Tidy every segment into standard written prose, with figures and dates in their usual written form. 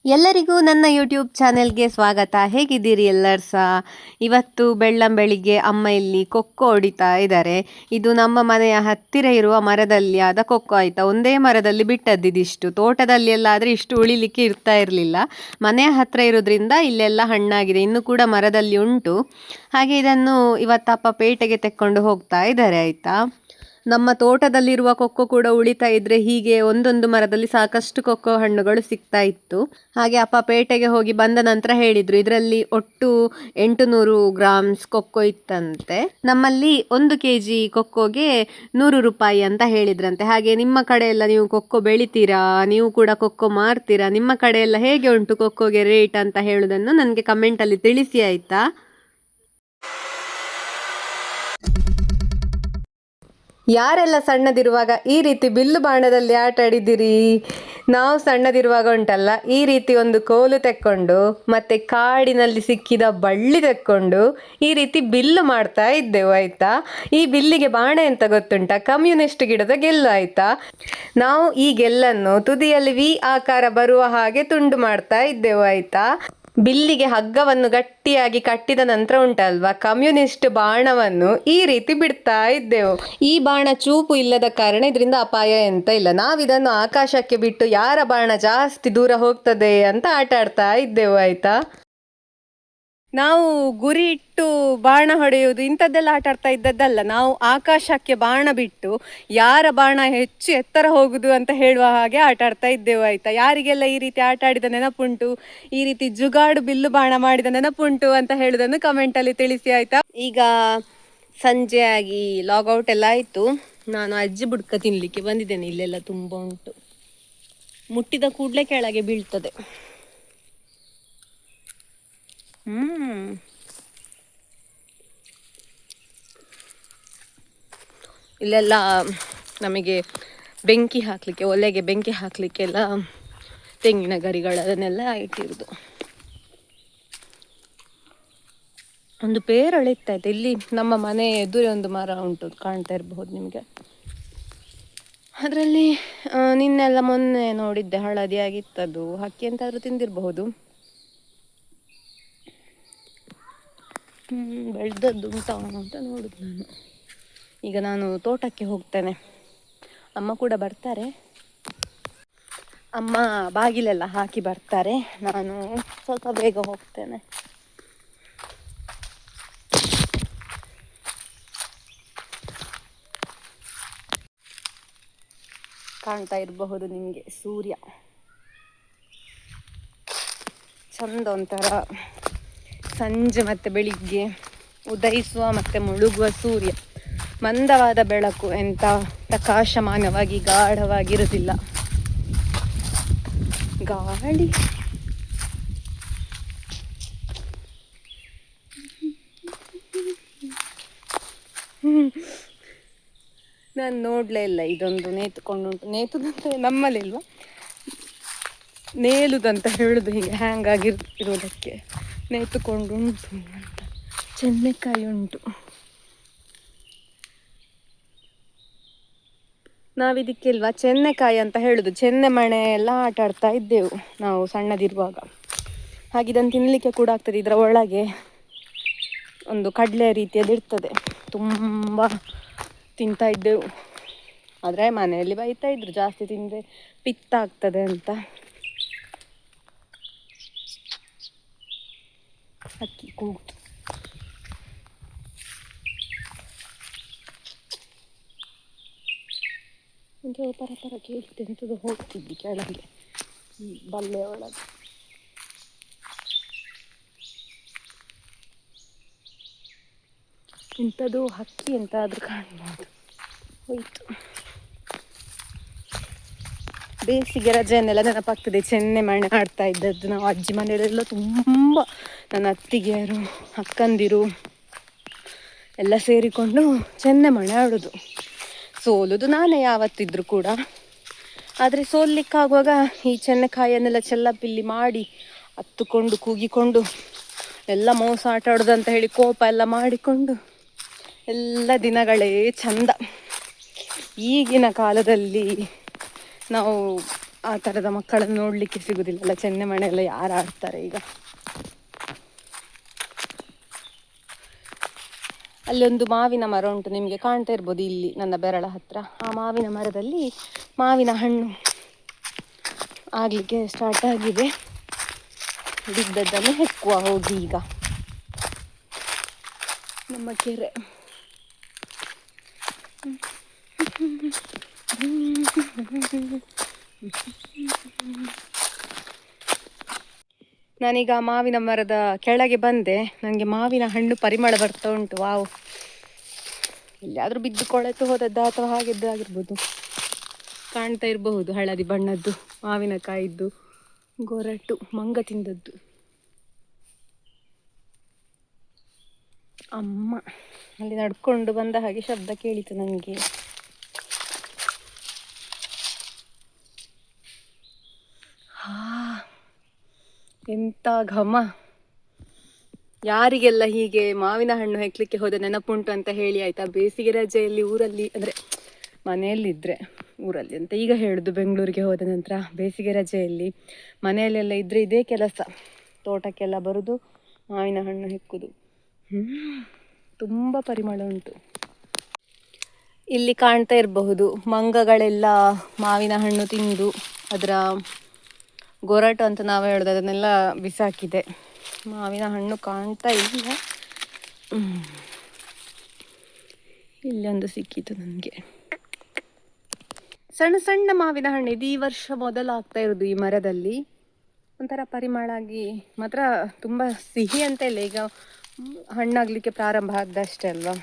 ಎಲ್ಲರಿಗೂ ನನ್ನ ಯೂಟ್ಯೂಬ್ ಚಾನೆಲ್ಗೆ ಸ್ವಾಗತ. ಹೇಗಿದ್ದೀರಿ ಎಲ್ಲರೂ ಸಹ? ಇವತ್ತು ಬೆಳ್ಳಂಬೆಳಿಗ್ಗೆ ಅಮ್ಮ ಇಲ್ಲಿ ಕೊಕ್ಕೋ ಹೊಡಿತಾ ಇದ್ದಾರೆ. ಇದು ನಮ್ಮ ಮನೆಯ ಹತ್ತಿರ ಇರುವ ಮರದಲ್ಲಿ ಆದ ಕೊಕ್ಕೋ ಆಯಿತಾ. ಒಂದೇ ಮರದಲ್ಲಿ ಬಿಟ್ಟದ್ದಿದಿಷ್ಟು. ತೋಟದಲ್ಲಿ ಎಲ್ಲ ಆದರೆ ಇಷ್ಟು ಉಳಿಲಿಕ್ಕೆ ಇರ್ತಾ ಇರಲಿಲ್ಲ. ಮನೆಯ ಹತ್ತಿರ ಇರೋದ್ರಿಂದ ಇಲ್ಲೆಲ್ಲ ಹಣ್ಣಾಗಿದೆ. ಇನ್ನೂ ಕೂಡ ಮರದಲ್ಲಿ ಉಂಟು. ಹಾಗೆ ಇದನ್ನು ಇವತ್ತಪ್ಪ ಪೇಟೆಗೆ ತೆಕ್ಕೊಂಡು ಹೋಗ್ತಾ ಇದ್ದಾರೆ ಆಯಿತಾ. ನಮ್ಮ ತೋಟದಲ್ಲಿರುವ ಕೊಕ್ಕೋ ಕೂಡ ಉಳಿತಾ ಇದ್ರೆ ಹೀಗೆ ಒಂದೊಂದು ಮರದಲ್ಲಿ ಸಾಕಷ್ಟು ಕೊಕ್ಕೋ ಹಣ್ಣುಗಳು ಸಿಗ್ತಾ ಇತ್ತು. ಹಾಗೆ ಅಪ್ಪ ಪೇಟೆಗೆ ಹೋಗಿ ಬಂದ ನಂತರ ಹೇಳಿದ್ರು ಇದರಲ್ಲಿ ಒಟ್ಟು 800 ಗ್ರಾಮ್ಸ್ ಕೊಕ್ಕೋ ಇತ್ತಂತೆ. ನಮ್ಮಲ್ಲಿ 1 kg ಕೊಕ್ಕೋಗೆ 100 ರೂಪಾಯಿ ಅಂತ ಹೇಳಿದ್ರಂತೆ. ಹಾಗೆ ನಿಮ್ಮ ಕಡೆ ಎಲ್ಲ ನೀವು ಕೊಕ್ಕೋ ಬೆಳಿತೀರಾ, ನೀವು ಕೂಡ ಕೊಕ್ಕೋ ಮಾರ್ತೀರಾ, ನಿಮ್ಮ ಕಡೆ ಎಲ್ಲ ಹೇಗೆ ಉಂಟು ಕೊಕ್ಕೋಗೆ ರೇಟ್ ಅಂತ ಹೇಳುವುದನ್ನು ನನಗೆ ಕಮೆಂಟಲ್ಲಿ ತಿಳಿಸಿ ಆಯಿತಾ. ಯಾರೆಲ್ಲ ಸಣ್ಣದಿರುವಾಗ ಈ ರೀತಿ ಬಿಲ್ಲು ಬಾಣದಲ್ಲಿ ಆಟ ಆಡಿದ್ದೀರಿ? ನಾವು ಸಣ್ಣದಿರುವಾಗ ಉಂಟಲ್ಲ ಈ ರೀತಿ ಒಂದು ಕೋಲು ತೆಕ್ಕೊಂಡು ಮತ್ತೆ ಕಾಡಿನಲ್ಲಿ ಸಿಕ್ಕಿದ ಬಳ್ಳಿ ತೆಕ್ಕೊಂಡು ಈ ರೀತಿ ಬಿಲ್ಲು ಮಾಡ್ತಾ ಇದ್ದೆವು ಆಯ್ತಾ. ಈ ಬಿಲ್ಲಿಗೆ ಬಾಣ ಎಂತ ಗೊತ್ತುಂಟ? ಕಮ್ಯುನಿಸ್ಟ್ ಗಿಡದ ಗೆಲ್ಲು ಆಯ್ತಾ. ನಾವು ಈ ಗೆಲ್ಲನ್ನು ತುದಿಯಲ್ಲಿ ವಿ ಆಕಾರ ಬರುವ ಹಾಗೆ ತುಂಡು ಮಾಡ್ತಾ ಇದ್ದೆವು ಆಯ್ತಾ. ಬಿಲ್ಲಿಗೆ ಹಗ್ಗವನ್ನು ಗಟ್ಟಿಯಾಗಿ ಕಟ್ಟಿದ ನಂತರ ಉಂಟಲ್ವಾ ಕಮ್ಯುನಿಸ್ಟ್ ಬಾಣವನ್ನು ಈ ರೀತಿ ಬಿಡ್ತಾ ಇದ್ದೆವು. ಈ ಬಾಣ ಚೂಪು ಇಲ್ಲದ ಕಾರಣ ಇದರಿಂದ ಅಪಾಯ ಎಂತ ಇಲ್ಲ. ನಾವಿದನ್ನು ಆಕಾಶಕ್ಕೆ ಬಿಟ್ಟು ಯಾರ ಬಾಣ ಜಾಸ್ತಿ ದೂರ ಹೋಗ್ತದೆ ಅಂತ ಆಟ ಆಡ್ತಾ ಇದ್ದೆವು ಆಯ್ತಾ. ನಾವು ಗುರಿ ಇಟ್ಟು ಬಾಣ ಹೊಡೆಯುವುದು ಇಂಥದ್ದೆಲ್ಲ ಆಟ ಆಡ್ತಾ ಇದ್ದದ್ದಲ್ಲ. ನಾವು ಆಕಾಶಕ್ಕೆ ಬಾಣ ಬಿಟ್ಟು ಯಾರ ಬಾಣ ಹೆಚ್ಚು ಎತ್ತರ ಹೋಗುದು ಅಂತ ಹೇಳುವ ಹಾಗೆ ಆಟ ಆಡ್ತಾ ಇದ್ದೆವು ಆಯ್ತಾ. ಯಾರಿಗೆಲ್ಲ ಈ ರೀತಿ ಆಟ ಆಡಿದ ನೆನಪುಂಟು, ಈ ರೀತಿ ಜುಗಾಡು ಬಿಲ್ಲು ಬಾಣ ಮಾಡಿದ ನೆನಪುಂಟು ಅಂತ ಹೇಳುವುದನ್ನು ಕಮೆಂಟಲ್ಲಿ ತಿಳಿಸಿ ಆಯ್ತಾ. ಈಗ ಸಂಜೆ ಆಗಿ ಲಾಗೌಟ್ ಎಲ್ಲ ಆಯಿತು. ನಾನು ಅಜ್ಜಿ ಬುಡ್ಕ ತಿನ್ನಲಿಕ್ಕೆ ಬಂದಿದ್ದೇನೆ. ಇಲ್ಲೆಲ್ಲ ತುಂಬ ಉಂಟು. ಮುಟ್ಟಿದ ಕೂಡಲೇ ಕೆಳಗೆ ಬೀಳ್ತದೆ. ಇಲ್ಲೆಲ್ಲ ನಮಗೆ ಬೆಂಕಿ ಹಾಕಲಿಕ್ಕೆ, ಒಲೆಗೆ ಬೆಂಕಿ ಹಾಕಲಿಕ್ಕೆಲ್ಲ ತೆಂಗಿನ ಗರಿಗಳನ್ನೆಲ್ಲ ಇಟ್ಟಿರುವುದು. ಒಂದು ಪೇರಳೆ ಇತ್ತಾಯ್ತು. ಇಲ್ಲಿ ನಮ್ಮ ಮನೆ ಎದುರೇ ಒಂದು ಮರ ಉಂಟು, ಕಾಣ್ತಾ ಇರಬಹುದು ನಿಮಗೆ. ಅದರಲ್ಲಿ ನಿನ್ನೆಲ್ಲ ಮೊನ್ನೆ ನೋಡಿದ್ದೆ ಹಳದಿ ಆಗಿತ್ತದು. ಹಕ್ಕಿ ಎಂತಾದ್ರೂ ತಿಂದಿರಬಹುದು. ಬೆಳೆದದ್ದು ಉಂಟಾ ಅಂತ ನೋಡುದು ನಾನು. ಈಗ ನಾನು ತೋಟಕ್ಕೆ ಹೋಗ್ತೇನೆ. ಅಮ್ಮ ಕೂಡ ಬರ್ತಾರೆ. ಅಮ್ಮ ಬಾಗಿಲೆಲ್ಲ ಹಾಕಿ ಬರ್ತಾರೆ. ನಾನು ಸ್ವಲ್ಪ ಬೇಗ ಹೋಗ್ತೇನೆ. ಕಾಣ್ತಾ ಇರಬಹುದು ನಿಮಗೆ ಸೂರ್ಯ ಚಂದ, ಒಂಥರ ಸಂಜೆ ಮತ್ತೆ ಬೆಳಿಗ್ಗೆ ಉದಯಿಸುವ ಮತ್ತೆ ಮುಳುಗುವ ಸೂರ್ಯ. ಮಂದವಾದ ಬೆಳಕು, ಎಂತ ಪ್ರಕಾಶಮಾನವಾಗಿ ಗಾಢವಾಗಿರುವುದಿಲ್ಲ. ಗಾಳಿ ನಾನು ನೋಡ್ಲೇ ಇಲ್ಲ. ಇದೊಂದು ನೇತುಕೊಂಡುಂಟು. ನೇತುದಂತ ನಮ್ಮಲ್ಲಿ ಇಲ್ವಾ, ನೇಲುದಂತ ಹೇಳುದು ಹೀಗೆ ಹ್ಯಾಂಗ್ ಆಗಿರುವುದಕ್ಕೆ. ನೇತುಕೊಂಡು ಉಂಟು ಅಂತ. ಚೆನ್ನೆಕಾಯಿ ಉಂಟು. ನಾವಿದಕ್ಕಿಲ್ವಾ ಚೆನ್ನೆಕಾಯಿ ಅಂತ ಹೇಳುದು. ಚೆನ್ನೆ ಮಣೆ ಎಲ್ಲ ಆಟ ಆಡ್ತಾ ಇದ್ದೆವು ನಾವು ಸಣ್ಣದಿರುವಾಗ. ಹಾಗೆ ಇದನ್ನು ತಿನ್ನಲಿಕ್ಕೆ ಕೂಡ ಆಗ್ತದೆ. ಇದರ ಒಳಗೆ ಒಂದು ಕಡಲೆ ರೀತಿಯದ್ದು ಇರ್ತದೆ. ತುಂಬ ತಿಂತಾ ಇದ್ದೆವು. ಆದರೆ ಮನೆಯಲ್ಲಿ ಬೈತಾ ಇದ್ರು ಜಾಸ್ತಿ ತಿಂದರೆ ಪಿತ್ತ ಆಗ್ತದೆ ಅಂತ. ಅಕ್ಕಿ ಕೂತು ಒಂದು ಪರ ಕೇಳ್ತೆಂಥದ್ದು ಹೋಗ್ತಿದ್ದಿ ಕೆಳಗೆ ಬಲ್ಲೆ ಒಳಗೆ. ಇಂಥದ್ದು ಹಕ್ಕಿ ಎಂತಾದ್ರೂ ಕಾಣ್ಬೋದು. ಹೋಯ್ತು. ಬೇಸಿಗೆ ರಜೆಯನ್ನೆಲ್ಲ ನೆನಪಾಗ್ತದೆ. ಚೆನ್ನೆ ಮಣೆ ಆಡ್ತಾ ಇದ್ದದ್ದು ನಾವು ಅಜ್ಜಿ ಮನೆಯಲ್ಲೆಲ್ಲ ತುಂಬ. ನನ್ನ ಅತ್ತಿಗೆಯರು ಅಕ್ಕಂದಿರು ಎಲ್ಲ ಸೇರಿಕೊಂಡು ಚೆನ್ನೆ ಮಣೆ ಆಡೋದು. ಸೋಲುದು ನಾನೇ ಯಾವತ್ತಿದ್ರು ಕೂಡ. ಆದರೆ ಸೋಲಿಕ್ಕಾಗುವಾಗ ಈ ಚೆನ್ನೆಕಾಯಿಯನ್ನೆಲ್ಲ ಚೆಲ್ಲಪಿಲ್ಲಿ ಮಾಡಿ ಹತ್ತುಕೊಂಡು ಕೂಗಿಕೊಂಡು ಎಲ್ಲ ಮೋಸ ಆಟ ಆಡೋದು ಅಂತ ಹೇಳಿ ಕೋಪ ಎಲ್ಲ ಮಾಡಿಕೊಂಡು ಎಲ್ಲ ದಿನಗಳೇ ಚಂದ. ಈಗಿನ ಕಾಲದಲ್ಲಿ ನಾವು ಆ ಥರದ ಮಕ್ಕಳನ್ನು ನೋಡಲಿಕ್ಕೆ ಸಿಗುದಿಲ್ಲ. ಚೆನ್ನೆ ಮನೆಯೆಲ್ಲ ಯಾರು ಆಡ್ತಾರೆ ಈಗ. ಅಲ್ಲೊಂದು ಮಾವಿನ ಮರ ಉಂಟು, ನಿಮಗೆ ಕಾಣ್ತಾ ಇರ್ಬೋದು ಇಲ್ಲಿ ನನ್ನ ಬೆರಳ ಹತ್ರ. ಆ ಮಾವಿನ ಮರದಲ್ಲಿ ಮಾವಿನ ಹಣ್ಣು ಆಗಲಿಕ್ಕೆ ಸ್ಟಾರ್ಟ್ ಆಗಿದೆ. ಬಿದ್ದದ್ದನ್ನು ಹೆಕ್ಕುವ ಹೋಗಿ ಈಗ ನಮ್ಮ ಕೆರೆ. ನಾನೀಗ ಮಾವಿನ ಮರದ ಕೆಳಗೆ ಬಂದೆ. ನನಗೆ ಮಾವಿನ ಹಣ್ಣು ಪರಿಮಳ ಬರ್ತಾ ಉಂಟು. ವಾವ್, ಎಲ್ಲಿಯಾದರೂ ಬಿದ್ದು ಕೊಳೆತು ಹೋದದ್ದು ಅಥವಾ ಹಾಗೆದ್ದು ಆಗಿರ್ಬೋದು. ಕಾಣ್ತಾ ಇರಬಹುದು ಹಳದಿ ಬಣ್ಣದ್ದು ಮಾವಿನಕಾಯಿದ್ದು ಗೊರಟು, ಮಂಗ ತಿಂದದ್ದು. ಅಮ್ಮ ಅಲ್ಲಿ ನಡ್ಕೊಂಡು ಬಂದ ಹಾಗೆ ಶಬ್ದ ಕೇಳಿತು ನನಗೆ. ಎಂತ ಘಮ. ಯಾರಿಗೆಲ್ಲ ಹೀಗೆ ಮಾವಿನ ಹಣ್ಣು ಹೆಕ್ಲಿಕ್ಕೆ ಹೋದ ನೆನಪುಂಟು ಅಂತ ಹೇಳಿ ಆಯ್ತಾ. ಬೇಸಿಗೆ ರಜೆಯಲ್ಲಿ ಊರಲ್ಲಿ, ಅಂದರೆ ಮನೆಯಲ್ಲಿದ್ದರೆ, ಊರಲ್ಲಿ ಅಂತ ಈಗ ಹೇಳುದು, ಬೆಂಗಳೂರಿಗೆ ಹೋದ ನಂತರ ಬೇಸಿಗೆ ರಜೆಯಲ್ಲಿ ಮನೆಯಲ್ಲೆಲ್ಲ ಇದ್ದರೆ ಇದೇ ಕೆಲಸ. ತೋಟಕ್ಕೆಲ್ಲ ಬರುದು, ಮಾವಿನ ಹಣ್ಣು ಹೆಕ್ಕುದು. ತುಂಬ ಪರಿಮಳ ಉಂಟು. ಇಲ್ಲಿ ಕಾಣ್ತಾ ಇರಬಹುದು ಮಂಗಗಳೆಲ್ಲ ಮಾವಿನ ಹಣ್ಣು ತಿಂದು ಅದರ ಗೊರಟು ಅಂತ ನಾವು ಹೇಳೋದು ಅದನ್ನೆಲ್ಲ ಬಿಸಾಕಿದೆ. ಮಾವಿನ ಹಣ್ಣು ಕಾಣ್ತಾ ಇಲ್ಲ. ಇಲ್ಲೊಂದು ಸಿಕ್ಕಿತು ನನಗೆ, ಸಣ್ಣ ಸಣ್ಣ ಮಾವಿನ ಹಣ್ಣು. ಇದು ಈ ವರ್ಷ ಮೊದಲು ಆಗ್ತಾ ಇರೋದು ಈ ಮರದಲ್ಲಿ. ಒಂಥರ ಪರಿಮಳ ಆಗಿ ಮಾತ್ರ ತುಂಬ ಸಿಹಿ ಅಂತ ಇಲ್ಲ, ಈಗ ಹಣ್ಣಾಗಲಿಕ್ಕೆ ಪ್ರಾರಂಭ ಆದಷ್ಟೇ ಅಲ್ವಾ.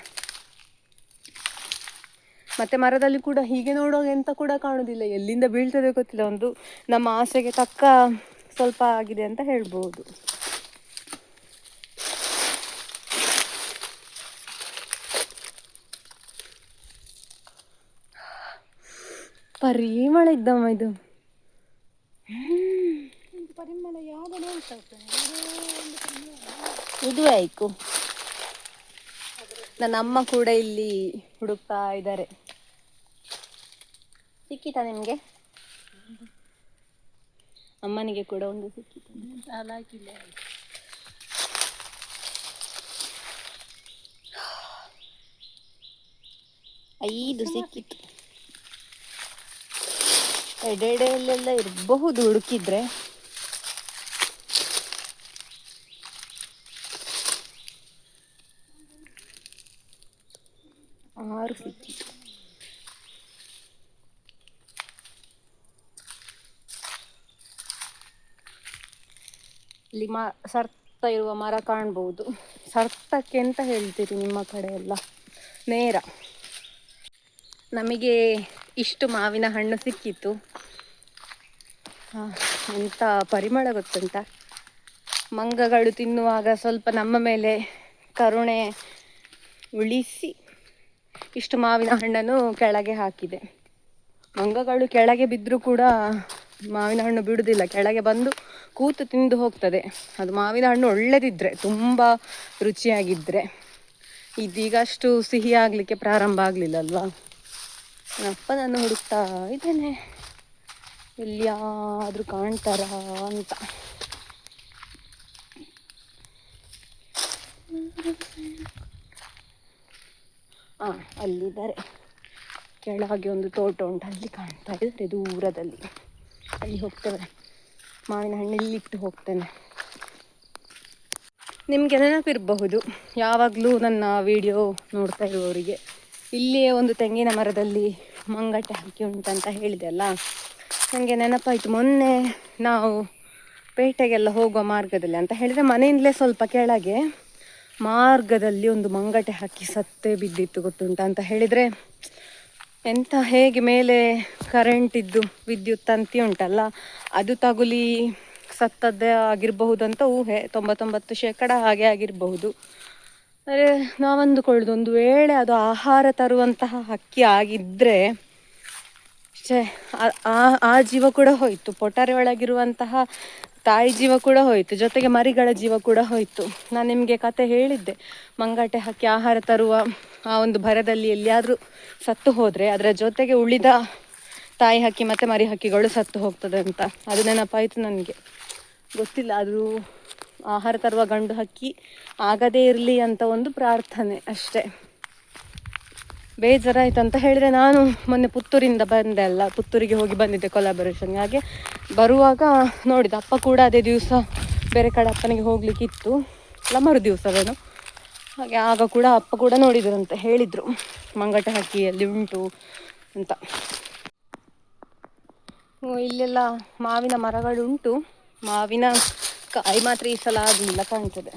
ಮತ್ತೆ ಮರದಲ್ಲಿ ಕೂಡ ಹೀಗೆ ನೋಡುವಾಗ ಎಂತ ಕೂಡ ಕಾಣುವುದಿಲ್ಲ, ಎಲ್ಲಿಂದ ಬೀಳ್ತದೆ ಗೊತ್ತಿಲ್ಲ. ಒಂದು ನಮ್ಮ ಆಸೆಗೆ ತಕ್ಕ ಸ್ವಲ್ಪ ಆಗಿದೆ ಅಂತ ಹೇಳ್ಬೋದು. ಪರಿಮಳ ಇದ್ದಮ್ಮ ಇದು. ಪರಿಮಳ ಇದು ಆಯ್ತು. ನನ್ನ ಅಮ್ಮ ಕೂಡ ಇಲ್ಲಿ ಹುಡುಕ್ತಾ ಇದ್ದಾರೆ. ಸಿಕ್ಕಿತಾ ನಿಮಗೆ? ಅಮ್ಮನಿಗೆ ಕೂಡ ಒಂದು ಸಿಕ್ಕಿತು. 5 ಸಿಕ್ಕಿತ್ತು. ಎಡೆಯಲ್ಲೆಲ್ಲ ಇರಬಹುದು ಹುಡುಕಿದ್ರೆ. ಆರು ಸಿಕ್ಕಿತ್ತು. ಇಲ್ಲಿ ಸರ್ತ ಇರುವ ಮರ ಕಾಣ್ಬಹುದು. ಸರ್ತಕ್ಕೆ ಅಂತ ಹೇಳ್ತೀರಿ ನಿಮ್ಮ ಕಡೆ ಎಲ್ಲ? ನೇರ. ನಮಗೆ ಇಷ್ಟು ಮಾವಿನ ಹಣ್ಣು ಸಿಕ್ಕಿತ್ತು. ಎಂಥ ಪರಿಮಳ ಗೊತ್ತುಂಟ. ಮಂಗಗಳು ತಿನ್ನುವಾಗ ಸ್ವಲ್ಪ ನಮ್ಮ ಮೇಲೆ ಕರುಣೆ ಉಳಿಸಿ ಇಷ್ಟು ಮಾವಿನ ಹಣ್ಣನ್ನು ಕೆಳಗೆ ಹಾಕಿದೆ. ಮಂಗಗಳು ಕೆಳಗೆ ಬಿದ್ದರೂ ಕೂಡ ಮಾವಿನ ಹಣ್ಣು ಬಿಡುವುದಿಲ್ಲ, ಕೆಳಗೆ ಬಂದು ಕೂತು ತಿಂದು ಹೋಗ್ತದೆ. ಅದು ಮಾವಿನ ಹಣ್ಣು ಒಳ್ಳೆದಿದ್ರೆ, ತುಂಬ ರುಚಿಯಾಗಿದ್ದರೆ. ಇದೀಗ ಅಷ್ಟು ಸಿಹಿ ಆಗಲಿಕ್ಕೆ ಪ್ರಾರಂಭ ಆಗಲಿಲ್ಲ ಅಲ್ವಾ. ಅಪ್ಪ ನಾನು ಹುಡುಕ್ತಾ ಇದ್ದೇನೆ ಎಲ್ಲಿಯಾದರೂ ಕಾಣ್ತಾರ ಅಂತ. ಅಲ್ಲಿದ್ದಾರೆ, ಕೆಳಗೆ ಒಂದು ತೋಟ ಉಂಟು, ಅಲ್ಲಿ ಕಾಣ್ತಾ ಇದ್ದಾರೆ ದೂರದಲ್ಲಿ. ಅಲ್ಲಿ ಹೋಗ್ತೇವೆ, ಮಾವಿನ ಹಣ್ಣು ಇಲ್ಲಿಟ್ಟು ಹೋಗ್ತೇನೆ. ನಿಮಗೆ ನೆನಪಿರಬಹುದು, ಯಾವಾಗಲೂ ನನ್ನ ವಿಡಿಯೋ ನೋಡ್ತಾ ಇರುವವರಿಗೆ, ಇಲ್ಲಿಯೇ ಒಂದು ತೆಂಗಿನ ಮರದಲ್ಲಿ ಮಂಗಟೆ ಹಾಕಿ ಉಂಟಂತ ಹೇಳಿದೆ ಅಲ್ಲ. ನನಗೆ ನೆನಪಾಯಿತು, ಮೊನ್ನೆ ನಾವು ಪೇಟೆಗೆಲ್ಲ ಹೋಗುವ ಮಾರ್ಗದಲ್ಲಿ ಅಂತ ಹೇಳಿದರೆ ಮನೆಯಿಂದಲೇ ಸ್ವಲ್ಪ ಕೆಳಗೆ ಮಾರ್ಗದಲ್ಲಿ ಒಂದು ಮಂಗಟೆ ಹಾಕಿ ಸತ್ತೇ ಬಿದ್ದಿತ್ತು ಗೊತ್ತುಂಟ. ಅಂತ ಹೇಳಿದರೆ ಎಂಥ, ಹೇಗೆ ಮೇಲೆ ಕರೆಂಟಿದ್ದು ವಿದ್ಯುತ್ ತಂತಿ ಉಂಟಲ್ಲ ಅದು ತಗುಲಿ ಸತ್ತದ್ದೇ ಆಗಿರಬಹುದಂತ ಊಹೆ. 99% ಹಾಗೆ ಆಗಿರಬಹುದು. ಅಂದರೆ ನಾವಂದುಕೊಳ್ಳೋದು, ಒಂದು ವೇಳೆ ಅದು ಆಹಾರ ತರುವಂತಹ ಹಕ್ಕಿ ಆಗಿದ್ದರೆ ಆ ಜೀವ ಕೂಡ ಹೋಯಿತು, ಪೊಟರೆ ಒಳಗಿರುವಂತಹ ತಾಯಿ ಜೀವ ಕೂಡ ಹೋಯಿತು, ಜೊತೆಗೆ ಮರಿಗಳ ಜೀವ ಕೂಡ ಹೋಯಿತು. ನಾನು ನಿಮಗೆ ಕತೆ ಹೇಳಿದ್ದೆ, ಮಂಗಟೆ ಹಕ್ಕಿ ಆಹಾರ ತರುವ ಆ ಒಂದು ಭರದಲ್ಲಿ ಎಲ್ಲಿಯಾದರೂ ಸತ್ತು ಹೋದರೆ ಅದರ ಜೊತೆಗೆ ಉಳಿದ ತಾಯಿ ಹಕ್ಕಿ ಮತ್ತು ಮರಿ ಹಕ್ಕಿಗಳು ಸತ್ತು ಹೋಗ್ತದೆ ಅಂತ. ಅದು ನೆನಪಾಯಿತು ನನಗೆ. ಗೊತ್ತಿಲ್ಲ, ಅದು ಆಹಾರ ತರುವ ಗಂಡು ಹಕ್ಕಿ ಆಗದೇ ಇರಲಿ ಅಂತ ಒಂದು ಪ್ರಾರ್ಥನೆ ಅಷ್ಟೇ. ಬೇಜಾರಾಯ್ತು ಅಂತ ಹೇಳಿದರೆ, ನಾನು ಮೊನ್ನೆ ಪುತ್ತೂರಿಂದ ಬಂದೆ ಅಲ್ಲ, ಪುತ್ತೂರಿಗೆ ಹೋಗಿ ಬಂದಿದ್ದೆ ಕೊಲಾಬರೇಷನ್ಗೆ. ಹಾಗೆ ಬರುವಾಗ ನೋಡಿದೆ, ಅಪ್ಪ ಕೂಡ ಅದೇ ದಿವಸ ಬೇರೆ ಕಡೆ ಅಪ್ಪನಿಗೆ ಹೋಗ್ಲಿಕ್ಕಿತ್ತು, ಅಲ್ಲ ಮರು ದಿವಸವೇನು. ಹಾಗೆ ಆಗ ಕೂಡ ಅಪ್ಪ ಕೂಡ ನೋಡಿದ್ರು ಅಂತ ಹೇಳಿದರು, ಮಂಗಟ ಹಕ್ಕಿಯಲ್ಲಿ ಉಂಟು ಅಂತ. ಇಲ್ಲೆಲ್ಲ ಮಾವಿನ ಮರಗಳುಂಟು, ಮಾವಿನ ಕಾಯಿ ಮಾತ್ರ ಈ ಸಲ ಆಗಲಿಲ್ಲ ಕಾಣ್ತದೆ.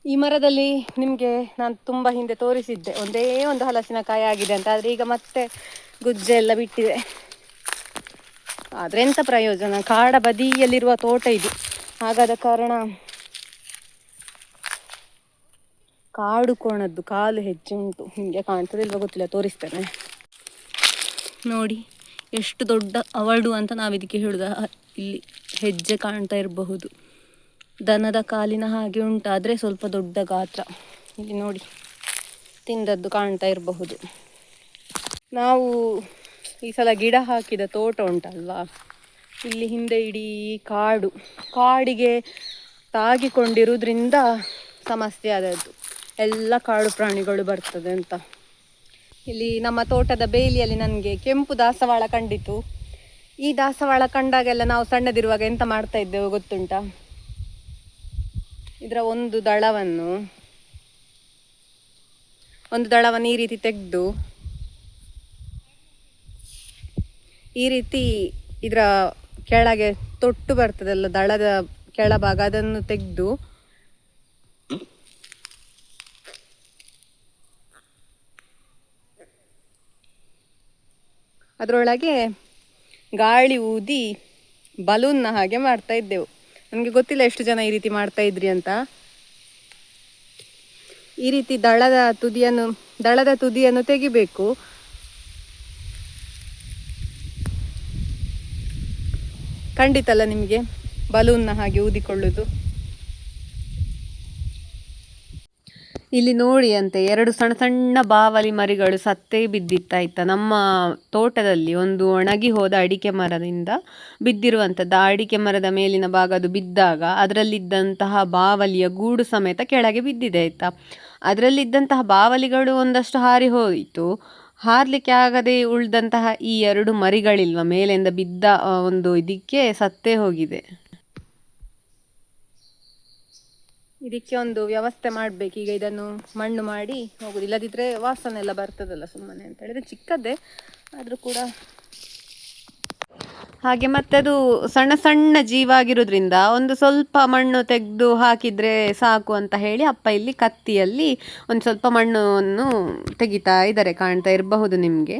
ಈ ಮರದಲ್ಲಿ ನಿಮಗೆ ನಾನು ತುಂಬ ಹಿಂದೆ ತೋರಿಸಿದ್ದೆ, ಒಂದೇ ಒಂದು ಹಲಸಿನಕಾಯಿ ಆಗಿದೆ ಅಂತ. ಆದರೆ ಈಗ ಮತ್ತೆ ಗುಜ್ಜೆ ಎಲ್ಲ ಬಿಟ್ಟಿದೆ. ಆದರೆ ಎಂಥ ಪ್ರಯೋಜನ, ಕಾಡ ಬದಿಯಲ್ಲಿರುವ ತೋಟ ಇದು. ಹಾಗಾದ ಕಾರಣ ಕಾಡು ಕೋಣದ್ದು ಕಾಲು ಹೆಚ್ಚು ಉಂಟು. ನಿಮಗೆ ಕಾಣ್ತದಿಲ್ವ ಗೊತ್ತಿಲ್ಲ, ತೋರಿಸ್ತೇನೆ ನೋಡಿ. ಎಷ್ಟು ದೊಡ್ಡ ಅವಡು ಅಂತ ನಾವಿದಕ್ಕೆ ಹೇಳುದ. ಇಲ್ಲಿ ಹೆಜ್ಜೆ ಕಾಣ್ತಾ ಇರಬಹುದು, ದನದ ಕಾಲಿನ ಹಾಗೆ ಉಂಟಾದರೆ ಸ್ವಲ್ಪ ದೊಡ್ಡ ಗಾತ್ರ. ಇಲ್ಲಿ ನೋಡಿ, ತಿಂದದ್ದು ಕಾಣ್ತಾ ಇರಬಹುದು. ನಾವು ಈ ಸಲ ಗಿಡ ಹಾಕಿದ ತೋಟ ಉಂಟಲ್ವಾ, ಇಲ್ಲಿ ಹಿಂದೆ ಇಡೀ ಕಾಡಿಗೆ ತಾಗಿಕೊಂಡಿರುವುದರಿಂದ ಸಮಸ್ಯೆ ಆದದ್ದು. ಎಲ್ಲ ಕಾಡು ಪ್ರಾಣಿಗಳು ಬರ್ತದೆ ಅಂತ. ಇಲ್ಲಿ ನಮ್ಮ ತೋಟದ ಬೇಲಿಯಲ್ಲಿ ನನಗೆ ಕೆಂಪು ದಾಸವಾಳ ಕಂಡಿತು. ಈ ದಾಸವಾಳ ಕಂಡಾಗೆಲ್ಲ ನಾವು ಸಣ್ಣದಿರುವಾಗ ಎಂತ ಮಾಡ್ತಾ ಇದ್ದೇವೆ ಗೊತ್ತುಂಟಾ? ಇದರ ಒಂದು ದಳವನ್ನು ಈ ರೀತಿ ತೆಗೆದು, ಈ ರೀತಿ ಇದರ ಕೆಳಗೆ ತೊಟ್ಟು ಬರ್ತದಲ್ಲ ದಳದ ಕೆಳಭಾಗ, ಅದನ್ನು ತೆಗೆದು ಅದರೊಳಗೆ ಗಾಳಿ ಊದಿ ಬಲೂನ್ನ ಹಾಗೆ ಮಾಡ್ತಾ ಇದ್ದೆವು. ನನಗೆ ಗೊತ್ತಿಲ್ಲ ಎಷ್ಟು ಜನ ಈ ರೀತಿ ಮಾಡ್ತಾ ಇದ್ರಿ ಅಂತ. ಈ ರೀತಿ ದಳದ ತುದಿಯನ್ನು ತೆಗಿಬೇಕು. ಖಂಡಿತಲ್ಲ ನಿಮಗೆ ಬಲೂನ್ನ ಹಾಗೆ ಊದಿಕೊಳ್ಳುವುದು. ಇಲ್ಲಿ ನೋಡಿ ಅಂತೆ, 2 ಸಣ್ಣ ಸಣ್ಣ ಬಾವಲಿ ಮರಿಗಳು ಸತ್ತೇ ಬಿದ್ದಿತ್ತಾಯ್ತಾ. ನಮ್ಮ ತೋಟದಲ್ಲಿ ಒಂದು ಒಣಗಿ ಹೋದ ಅಡಿಕೆ ಮರದಿಂದ ಬಿದ್ದಿರುವಂಥದ್ದು. ಆ ಅಡಿಕೆ ಮರದ ಮೇಲಿನ ಭಾಗ ಅದು ಬಿದ್ದಾಗ ಅದರಲ್ಲಿದ್ದಂತಹ ಬಾವಲಿಯ ಗೂಡು ಸಮೇತ ಕೆಳಗೆ ಬಿದ್ದಿದೆ ಆಯ್ತಾ. ಅದರಲ್ಲಿದ್ದಂತಹ ಬಾವಲಿಗಳು ಒಂದಷ್ಟು ಹಾರಿ ಹೋಯಿತು. ಹಾರಲಿಕ್ಕೆ ಆಗದೆ ಉಳಿದಂತಹ ಈ 2 ಮರಿಗಳಿಲ್ವ, ಮೇಲಿಂದ ಬಿದ್ದ ಒಂದು ಇದಕ್ಕೆ ಸತ್ತೇ ಹೋಗಿದೆ. ಇದಕ್ಕೆ ಒಂದು ವ್ಯವಸ್ಥೆ ಮಾಡಬೇಕು. ಈಗ ಇದನ್ನು ಮಣ್ಣು ಮಾಡಿ ಹೋಗುದು, ಇಲ್ಲದಿದ್ದರೆ ವಾಸನೆ ಎಲ್ಲ ಬರ್ತದಲ್ಲ ಸುಮ್ಮನೆ ಅಂತ ಹೇಳಿದ್ರೆ. ಚಿಕ್ಕದ್ದೇ ಆದರೂ ಕೂಡ ಹಾಗೆ. ಮತ್ತೆ ಅದು ಸಣ್ಣ ಸಣ್ಣ ಜೀವ ಆಗಿರೋದ್ರಿಂದ ಒಂದು ಸ್ವಲ್ಪ ಮಣ್ಣು ತೆಗೆದು ಹಾಕಿದರೆ ಸಾಕು ಅಂತ ಹೇಳಿ ಅಪ್ಪ ಇಲ್ಲಿ ಕತ್ತಿಯಲ್ಲಿ ಒಂದು ಸ್ವಲ್ಪ ಮಣ್ಣನ್ನು ತೆಗಿತಾ ಇದ್ದಾರೆ, ಕಾಣ್ತಾ ಇರಬಹುದು ನಿಮಗೆ.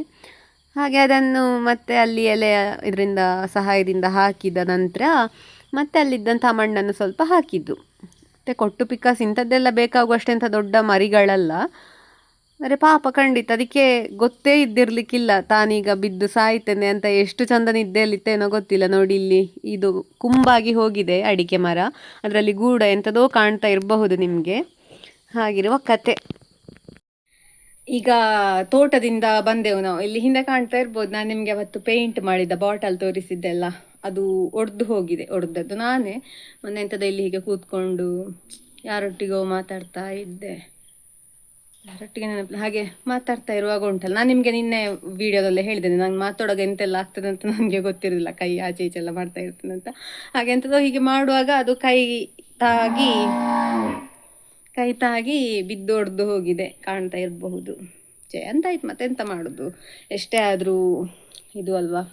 ಹಾಗೆ ಅದನ್ನು ಮತ್ತೆ ಅಲ್ಲಿ ಎಲೆಯ ಇದರಿಂದ ಸಹಾಯದಿಂದ ಹಾಕಿದ ನಂತರ ಮತ್ತೆ ಅಲ್ಲಿದ್ದಂಥ ಮಣ್ಣನ್ನು ಸ್ವಲ್ಪ ಹಾಕಿದ್ದು. ಮತ್ತು ಕೊಟ್ಟು ಪಿಕಾಸ್ ಇಂಥದ್ದೆಲ್ಲ ಬೇಕಾಗುವಷ್ಟೆಂಥ ದೊಡ್ಡ ಮರಿಗಳಲ್ಲ. ಅಂದರೆ ಪಾಪ ಖಂಡಿತ ಅದಕ್ಕೆ ಗೊತ್ತೇ ಇದ್ದಿರಲಿಕ್ಕಿಲ್ಲ ತಾನೀಗ ಬಿದ್ದು ಸಾಯ್ತೇನೆ ಅಂತ. ಎಷ್ಟು ಚಂದ ನಿದ್ದೆಯಲ್ಲಿತ್ತೇನೋ ಗೊತ್ತಿಲ್ಲ. ನೋಡಿ, ಇಲ್ಲಿ ಇದು ಕುಂಬಾಗಿ ಹೋಗಿದೆ ಅಡಿಕೆ ಮರ, ಅದರಲ್ಲಿ ಗೂಡ ಎಂಥದೋ ಕಾಣ್ತಾ ಇರಬಹುದು ನಿಮಗೆ. ಹಾಗಿರುವ ಕತೆ. ಈಗ ತೋಟದಿಂದ ಬಂದೆವು ನಾವು. ಇಲ್ಲಿ ಹಿಂದೆ ಕಾಣ್ತಾ ಇರ್ಬೋದು, ನಾನು ನಿಮಗೆ ಅವತ್ತು ಪೇಂಟ್ ಮಾಡಿದ್ದ ಬಾಟಲ್ ತೋರಿಸಿದ್ದೆಲ್ಲ, ಅದು ಒಡೆದದ್ದು ನಾನೇ. ಮೊನ್ನೆ ಎಂಥದ್ದು ಇಲ್ಲಿ ಹೀಗೆ ಕೂತ್ಕೊಂಡು ಯಾರೊಟ್ಟಿಗೋ ಮಾತಾಡ್ತಾ ಇದ್ದೆ, ಯಾರೊಟ್ಟಿಗೆ ನೆನಪಿಲ್ಲ, ಹಾಗೆ ಮಾತಾಡ್ತಾ ಇರುವಾಗ ಉಂಟಲ್ಲ, ನಾನು ನಿಮಗೆ ನಿನ್ನೆ ವಿಡಿಯೋದಲ್ಲೇ ಹೇಳಿದ್ದೇನೆ, ನಂಗೆ ಮಾತಾಡೋದು ಎಂತೆಲ್ಲ ಆಗ್ತದೆ ಅಂತ ನನಗೆ ಗೊತ್ತಿರೋದಿಲ್ಲ, ಕೈ ಆಚೆ ಈಚೆಲ್ಲ ಮಾಡ್ತಾ ಇರ್ತೇನೆ ಅಂತ. ಹಾಗೆ ಎಂಥದೋ ಹೀಗೆ ಮಾಡುವಾಗ ಅದು ಕೈ ತಾಗಿ ಬಿದ್ದೊಡ್ದು ಹೋಗಿದೆ, ಕಾಣ್ತಾ ಇರಬಹುದು. ಅಂತಾಯ್ತು, ಮತ್ತೆಂತ ಮಾಡೋದು, ಎಷ್ಟೇ ಆದರೂ ಇದು ಅಲ್ವಾ,